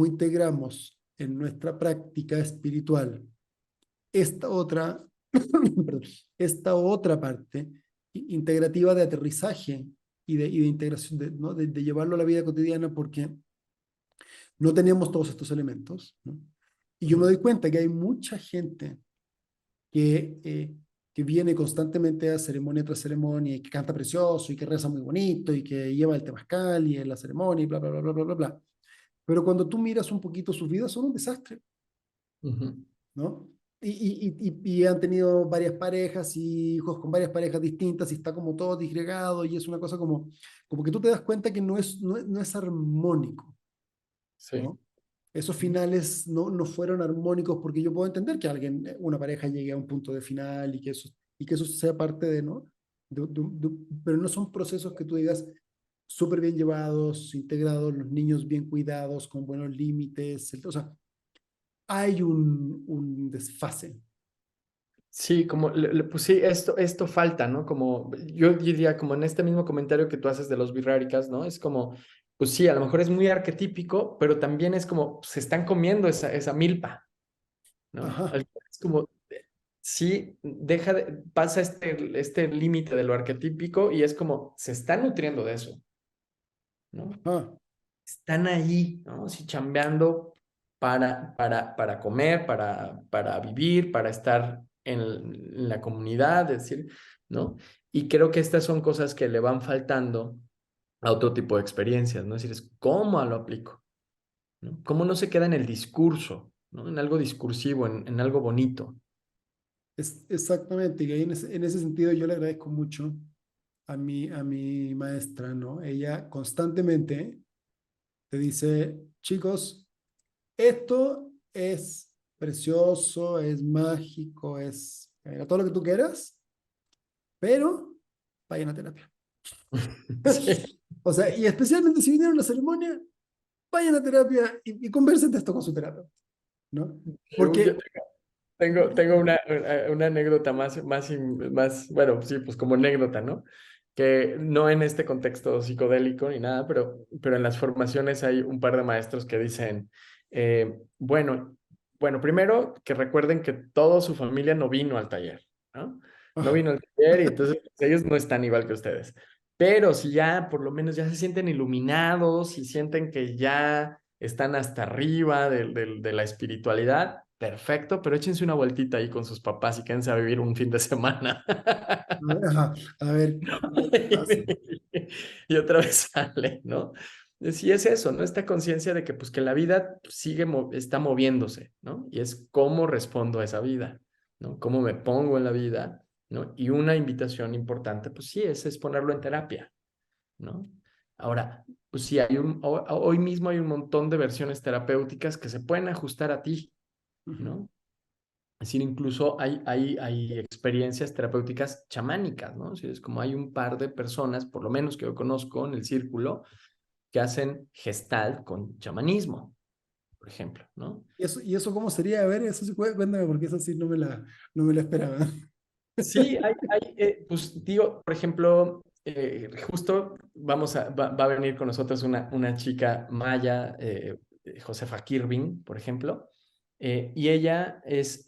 integramos en nuestra práctica espiritual esta otra, perdón, esta otra parte integrativa de aterrizaje y de integración, ¿no? de llevarlo a la vida cotidiana, porque no teníamos todos estos elementos, ¿no? Y yo me Ujú. doy cuenta que hay mucha gente que, que viene constantemente a ceremonia tras ceremonia y que canta precioso y que reza muy bonito y que lleva el temazcal y en la ceremonia y bla, bla, bla, bla, bla, bla, bla. Pero cuando tú miras un poquito sus vidas, son un desastre, Ujú. ¿no? Y han tenido varias parejas y hijos con varias parejas distintas y está como todo disgregado y es una cosa como, como que tú te das cuenta que no es armónico, Sí. ¿no? Esos finales no fueron armónicos porque yo puedo entender que alguien, una pareja llegue a un punto de final y que eso sea parte de, ¿no? Pero no son procesos que tú digas súper bien llevados, integrados, los niños bien cuidados, con buenos límites, o sea, hay un desfase. Sí, como, pues sí, esto falta, ¿no? Como, yo diría, como en este mismo comentario que tú haces de los birráricas, ¿no? Es como, pues sí, a lo mejor es muy arquetípico, pero también es como, se están comiendo esa milpa, ¿no? Ajá, Es como, sí, pasa este límite de lo arquetípico y es como, se están nutriendo de eso, ¿no? ajá, Están ahí, ¿no? Sí, chambeando para comer, para vivir, para estar en la comunidad, es decir, ¿no? Y creo que estas son cosas que le van faltando a otro tipo de experiencias, ¿no? Es decir, es cómo lo aplico, ¿no? Cómo no se queda en el discurso, ¿no? En algo discursivo, en algo bonito. exactamente. Y ahí en ese sentido yo le agradezco mucho a mi maestra, ¿no? Ella constantemente te dice, chicos, esto es precioso, es mágico, es todo lo que tú quieras, pero vayan a terapia. Sí. O sea, y especialmente si vinieron a la ceremonia, vayan a terapia y conversen de esto con su terapeuta, ¿no? Yo Porque, tengo una anécdota más, bueno, sí, pues como anécdota, ¿no? Que no en este contexto psicodélico ni nada, pero en las formaciones hay un par de maestros que dicen, bueno, bueno, primero que recuerden que toda su familia no vino al taller, ¿no? No ah, vino al taller y entonces pues, ellos no están igual que ustedes. Pero si ya por lo menos ya se sienten iluminados y sienten que ya están hasta arriba de la espiritualidad, perfecto, pero échense una vueltita ahí con sus papás y quédense a vivir un fin de semana. ajá, a ver qué pasa. Y otra vez sale, ¿no? Sí es eso, ¿no? Esta conciencia de que pues que la vida está moviéndose, ¿no? Y es cómo respondo a esa vida, ¿no? Cómo me pongo en la vida, ¿no? Y una invitación importante, pues sí, es ponerlo en terapia, ¿no? Ahora, pues sí, hoy mismo hay un montón de versiones terapéuticas que se pueden ajustar a ti, Ujú, ¿no? Es decir, incluso hay experiencias terapéuticas chamánicas, ¿no? Es como hay un par de personas, por lo menos que yo conozco en el círculo, que hacen gestalt con chamanismo, por ejemplo, ¿no? y eso cómo sería? A ver, eso sí, cuéntame, porque eso sí no me la esperaba. Sí, pues digo, por ejemplo, justo va a venir con nosotros una chica maya, Josefa Kirvin, por ejemplo, y ella es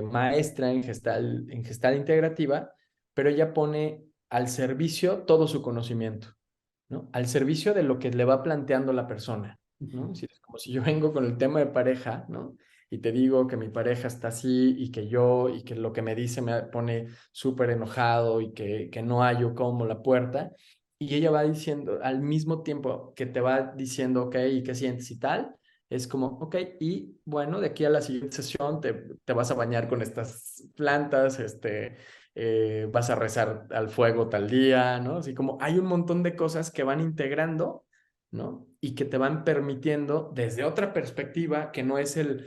maestra en gestal integrativa, pero ella pone al servicio todo su conocimiento, ¿no? Al servicio de lo que le va planteando la persona, ¿no? Si es como si yo vengo con el tema de pareja, ¿no? Y te digo que mi pareja está así y que lo que me dice me pone súper enojado y que no hallo como la puerta. Y ella va diciendo, al mismo tiempo que te va diciendo, ok, ¿y qué sientes y tal? Es como, ok, y bueno, de aquí a la siguiente sesión te vas a bañar con estas plantas, vas a rezar al fuego tal día, ¿no? Así como hay un montón de cosas que van integrando, ¿no? Y que te van permitiendo desde otra perspectiva que no es el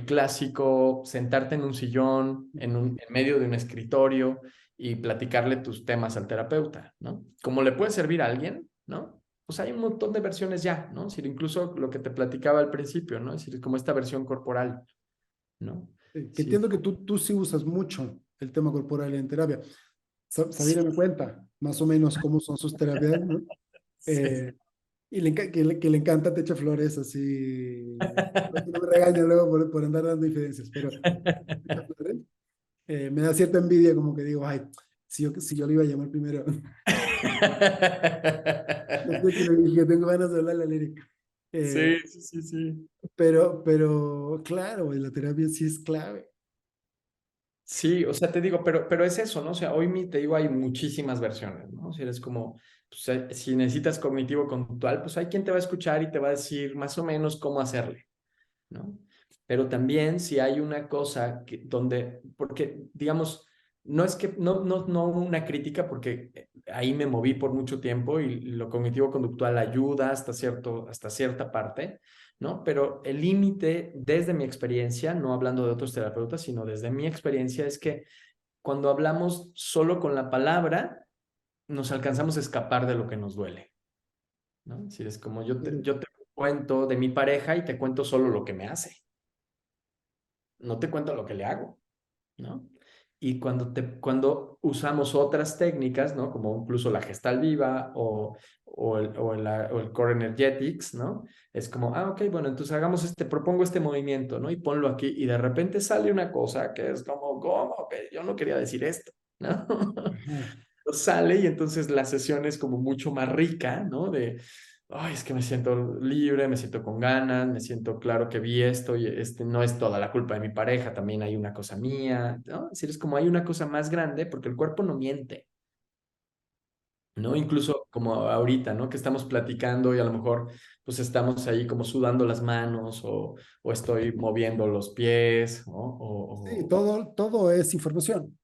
clásico sentarte en un sillón, en medio de un escritorio y platicarle tus temas al terapeuta, ¿no? Como le puede servir a alguien, ¿no? Pues hay un montón de versiones ya, ¿no? Es decir, incluso lo que te platicaba al principio, ¿no? Es decir, como esta versión corporal, ¿no? Que Sí, entiendo que tú sí usas mucho el tema corporal en terapia. Sabina sí, me cuenta más o menos cómo son sus terapias, ¿no? sí. Eh, y que le encanta te echa flores así. No me regaña luego por andar dando infidencias, pero te echa flores. Me da cierta envidia, como que digo, ay, si yo le iba a llamar primero. No sé que le dije, tengo ganas de hablarle a Lyric. Eh, Sí, sí, sí, sí. pero claro, la terapia sí es clave. Sí, o sea, te digo, pero es eso, ¿no? O sea, hoy te digo, hay muchísimas versiones, ¿no? Si eres como, pues, si necesitas cognitivo conductual, pues hay quien te va a escuchar y te va a decir más o menos cómo hacerle, ¿no? Pero también si hay una cosa donde, porque digamos, no es que, no una crítica, porque ahí me moví por mucho tiempo y lo cognitivo-conductual ayuda hasta cierta parte, ¿no? Pero el límite, desde mi experiencia, no hablando de otros terapeutas, sino desde mi experiencia, es que cuando hablamos solo con la palabra, nos alcanzamos a escapar de lo que nos duele, ¿no? Si es como yo te cuento de mi pareja y te cuento solo lo que me hace, no te cuento lo que le hago, ¿no? Y cuando usamos otras técnicas, ¿no? Como incluso la gestal viva o el core energetics, ¿no? Es como, ok, bueno, entonces propongo este movimiento, ¿no? Y ponlo aquí, y de repente sale una cosa que es como, ¿cómo? Que yo no quería decir esto, ¿no? Ajá. Sale y entonces la sesión es como mucho más rica, ¿no? Ay, es que me siento libre, me siento con ganas, me siento claro que vi esto y no es toda la culpa de mi pareja, también hay una cosa mía, ¿no? Es decir, es como hay una cosa más grande porque el cuerpo no miente, ¿no? Incluso como ahorita, ¿no? Que estamos platicando y a lo mejor pues estamos ahí como sudando las manos o estoy moviendo los pies, ¿no? Sí, todo es información.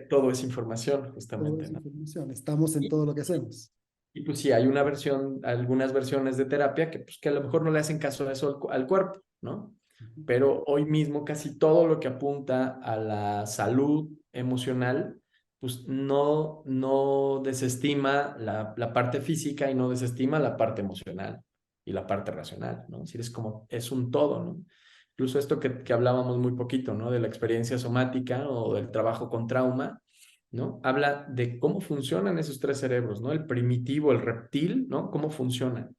Todo es información, Todo justamente, es ¿no? información. Estamos en todo lo que hacemos. Y pues sí, hay una versión, algunas versiones de terapia que a lo mejor no le hacen caso a eso al cuerpo, ¿no? Ujú. Pero hoy mismo casi todo lo que apunta a la salud emocional, pues no desestima la parte física y no desestima la parte emocional y la parte racional, ¿no? Es como, es un todo, ¿no? Incluso esto que hablábamos muy poquito, ¿no? De la experiencia somática o del trabajo con trauma, ¿no? Habla de cómo funcionan esos tres cerebros, ¿no? El primitivo, el reptil, ¿no? Cómo funcionan.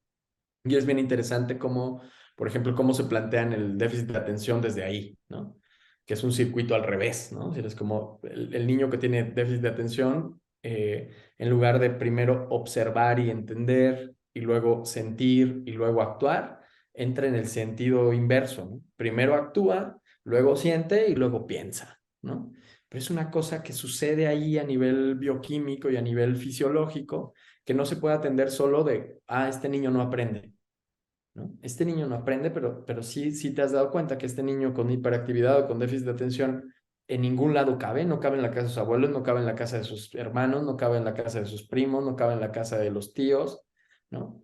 Y es bien interesante cómo, por ejemplo, cómo se plantean el déficit de atención desde ahí, ¿no? Que es un circuito al revés, ¿no? Si es como el niño que tiene déficit de atención, en lugar de primero observar y entender y luego sentir y luego actuar, entra en el sentido inverso, ¿no? Primero actúa, luego siente y luego piensa, ¿no? Pero es una cosa que sucede ahí a nivel bioquímico y a nivel fisiológico que no se puede atender solo de, este niño no aprende, ¿no? Este niño no aprende, pero sí te has dado cuenta que este niño con hiperactividad o con déficit de atención en ningún lado cabe, no cabe en la casa de sus abuelos, no cabe en la casa de sus hermanos, no cabe en la casa de sus primos, no cabe en la casa de los tíos, ¿no?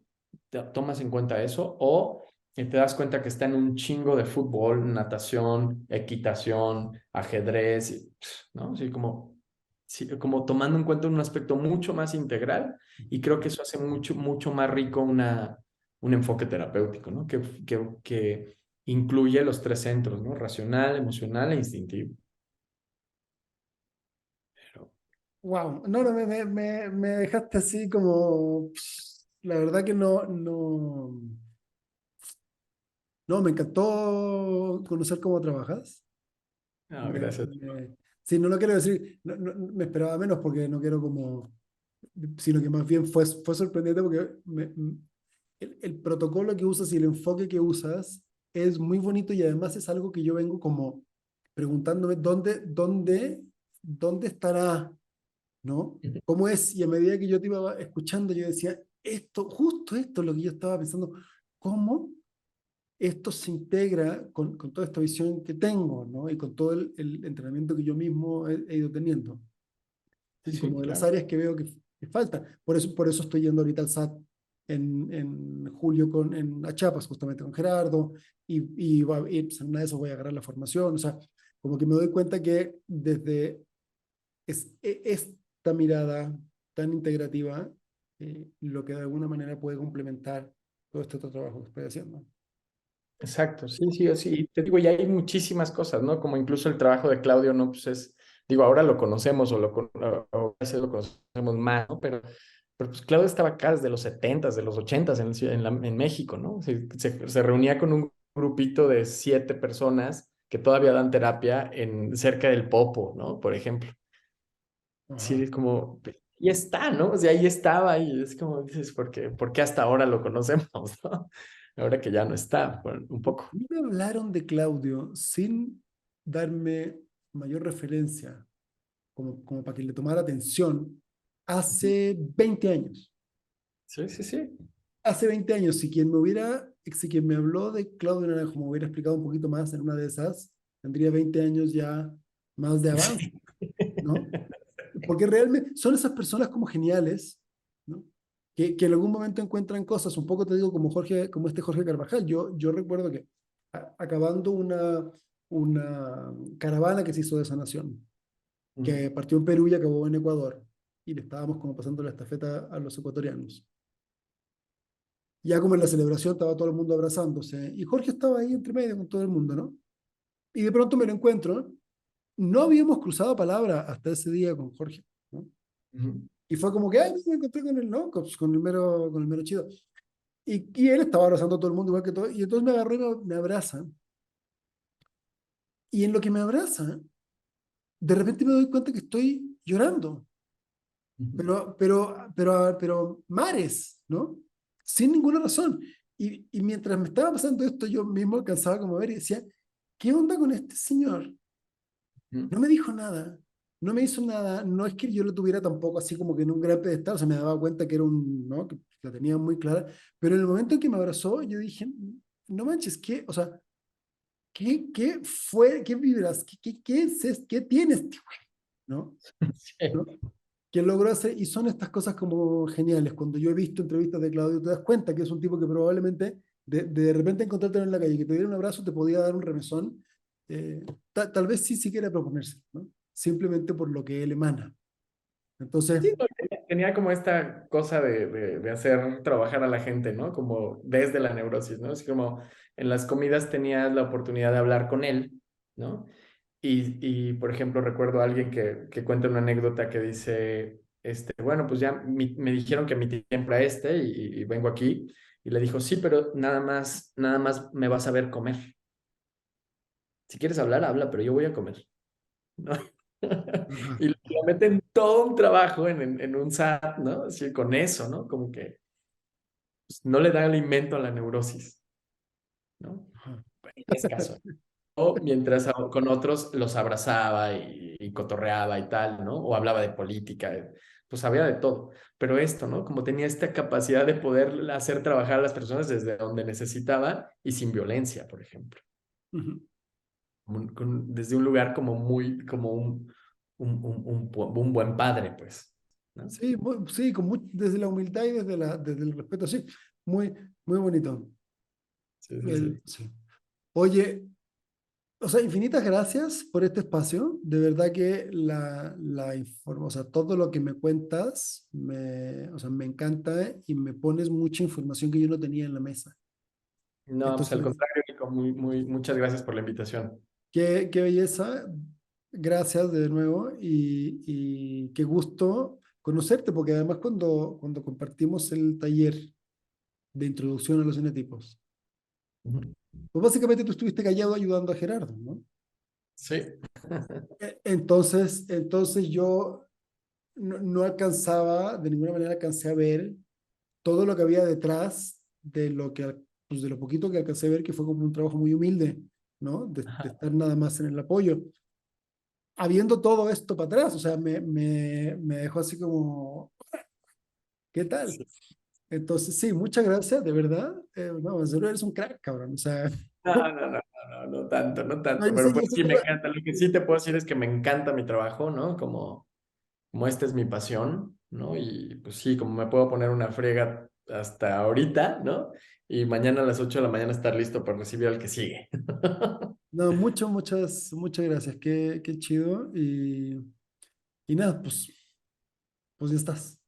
¿Tomas en cuenta eso? O te das cuenta que está en un chingo de fútbol, natación, equitación, ajedrez, ¿no? Así como, sí, como tomando en cuenta un aspecto mucho más integral y creo que eso hace mucho más rico un enfoque terapéutico, ¿no? Que incluye los tres centros, ¿no? Racional, emocional e instintivo. Pero, Wow, no, no, me dejaste así como, la verdad que no, me encantó conocer cómo trabajas. no, Me, gracias. sí, no lo quiero decir, me esperaba menos porque no quiero como, sino que más bien fue sorprendente porque el protocolo que usas y el enfoque que usas es muy bonito y además es algo que yo vengo como preguntándome dónde estará, ¿no? ¿Cómo es? Y a medida que yo te iba escuchando, yo decía, justo esto es lo que yo estaba pensando, ¿cómo esto se integra con toda esta visión que tengo, ¿no? Y con todo el entrenamiento que yo mismo he ido teniendo? Y Sí, como de las claro. áreas que veo que falta. Por eso estoy yendo ahorita al SAT en julio a Chiapas, justamente con Gerardo, y pues, en una de esas voy a agarrar la formación. O sea, como que me doy cuenta que desde esta mirada tan integrativa, lo que de alguna manera puede complementar todo este otro trabajo que estoy haciendo. Exacto, sí, sí, sí. Te digo, ya hay muchísimas cosas, ¿no? Como incluso el trabajo de Claudio, ¿no? Pues digo, ahora lo conocemos o a veces lo conocemos más, ¿no? Pero pues Claudio estaba acá desde los 70s, de los 80s en México, ¿no? Se reunía con un grupito de 7 personas que todavía dan terapia cerca del Popo, ¿no? Por ejemplo. Sí, Ajá. es como, y está, ¿no? O sea, ahí estaba y es como dices, ¿por qué hasta ahora lo conocemos, ¿no? ahora que ya no está, un poco. Me hablaron de Claudio sin darme mayor referencia, como para que le tomara atención, Ujú. hace 20 años. Sí, sí, sí. Hace 20 años, si quien me habló de Claudio Naranjo me hubiera explicado un poquito más en una de esas, tendría 20 años ya más de avance, Sí. ¿no? Porque realmente son esas personas como geniales, ¿no? Que en algún momento encuentran cosas, un poco te digo como Jorge, como este Jorge Carvajal. Yo recuerdo que acabando una caravana que se hizo de sanación, Ujú. que partió en Perú y acabó en Ecuador, y le estábamos como pasando la estafeta a los ecuatorianos. Ya como en la celebración estaba todo el mundo abrazándose, y Jorge estaba ahí entre medio con todo el mundo, ¿no? Y de pronto me lo encuentro. No habíamos cruzado palabra hasta ese día con Jorge, ¿no? Ujú. Y fue como que, ay, me encontré con él, ¿no? Pues, con el mero chido. Y él estaba abrazando a todo el mundo igual que todo. Y entonces me agarró y me abraza. Y en lo que me abraza, de repente me doy cuenta que estoy llorando. Ujú. Pero mares, ¿no? Sin ninguna razón. Y mientras me estaba pasando esto, yo mismo alcanzaba como a ver y decía, ¿qué onda con este señor? Ujú. No me dijo nada, no me hizo nada, no es que yo lo tuviera tampoco así como que en un gran pedestal, o sea, me daba cuenta que era ¿no? Que la tenía muy clara, pero en el momento en que me abrazó, yo dije, no manches, ¿qué? O sea, ¿qué fue? ¿Qué vibras? ¿Qué tiene este güey? ¿No? ¿No? Sí. Que logró hacer, y son estas cosas como geniales. Cuando yo he visto entrevistas de Claudio, te das cuenta que es un tipo que probablemente de repente encontrártelo en la calle, que te diera un abrazo, te podía dar un remesón, tal vez sí quiera proponerse, ¿no? Simplemente por lo que él emana. Entonces, Sí, no, tenía como esta cosa de hacer trabajar a la gente, ¿no? Como desde la neurosis, ¿no? Así como en las comidas tenías la oportunidad de hablar con él, ¿no? Por ejemplo, recuerdo a alguien que cuenta una anécdota que dice, bueno, pues ya me dijeron que mi tiempo era y vengo aquí. Y le dijo, sí, pero nada más me vas a ver comer. Si quieres hablar, habla, pero yo voy a comer, ¿no? ajá, Y le meten todo un trabajo en un SAT, ¿no? Así con eso, ¿no? Como que pues, no le da alimento a la neurosis, ¿no? ajá. En ese caso. O mientras con otros los abrazaba y cotorreaba y tal, ¿no? O hablaba de política, pues había de todo. Pero esto, ¿no? Como tenía esta capacidad de poder hacer trabajar a las personas desde donde necesitaba y sin violencia, por ejemplo. Ujú. Desde un lugar como muy, como un buen padre, pues, ¿no? Sí, sí, desde la humildad y desde el respeto, sí, muy, muy bonito. Sí, sí, sí. Sí. Oye, o sea, infinitas gracias por este espacio. De verdad que o sea, todo lo que me cuentas, o sea, me encanta y me pones mucha información que yo no tenía en la mesa. No, pues al Entonces, contrario, Nico, muchas gracias por la invitación. qué belleza. Gracias de nuevo y qué gusto conocerte, porque además cuando compartimos el taller de introducción a los genotipos, Ujú. pues básicamente tú estuviste callado ayudando a Gerardo, ¿no? Sí. Entonces yo no alcanzaba, de ninguna manera alcancé a ver todo lo que había detrás pues de lo poquito que alcancé a ver, que fue como un trabajo muy humilde, ¿no? De Ajá. estar nada más en el apoyo. Habiendo todo esto para atrás, o sea, me dejó así como, ¿qué tal? Sí. Entonces, sí, muchas gracias, de verdad. No, en serio, eres un crack, cabrón. O sea, No tanto, no no, tanto, pero pues sí me encanta. Lo que sí te puedo decir es que me encanta mi trabajo, ¿no? Como esta es mi pasión, ¿no? Y pues sí, como me puedo poner una friega hasta ahorita, ¿no? Y mañana a las 8 de la mañana estar listo para recibir al que sigue. no, muchas gracias. Qué chido. Y nada, pues ya estás.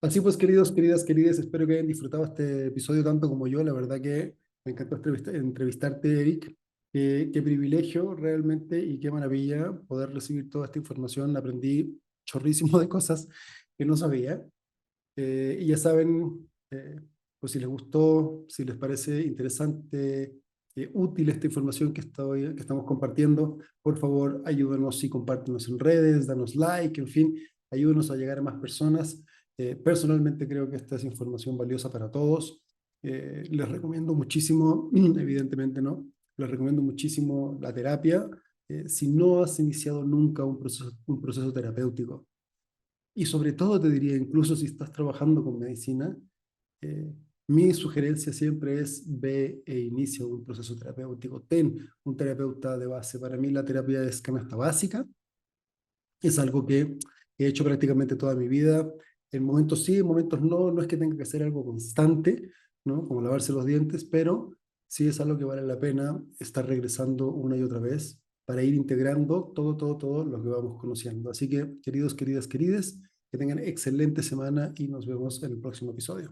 Así pues, queridos, queridas, queridas, espero que hayan disfrutado este episodio tanto como yo. La verdad que me encantó entrevistarte, Eric. Qué privilegio realmente y qué maravilla poder recibir toda esta información. Aprendí chorrísimo de cosas que no sabía. Y ya saben, pues si les gustó, si les parece interesante, útil esta información que estamos compartiendo, por favor ayúdenos y compártenos en redes, danos like, en fin, ayúdenos a llegar a más personas. Personalmente creo que esta es información valiosa para todos. Les recomiendo muchísimo, evidentemente no, les recomiendo muchísimo la terapia. Si no has iniciado nunca un proceso terapéutico, y sobre todo te diría, incluso si estás trabajando con medicina, eh, mi sugerencia siempre es ve e inicia un proceso terapéutico. Ten un terapeuta de base. Para mí la terapia es canasta básica. Es algo que he hecho prácticamente toda mi vida. En momentos sí, en momentos no. No es que tenga que ser algo constante, ¿no? Como lavarse los dientes, pero sí es algo que vale la pena estar regresando una y otra vez para ir integrando todo lo que vamos conociendo. Así que, queridos, queridas, querides, que tengan excelente semana y nos vemos en el próximo episodio.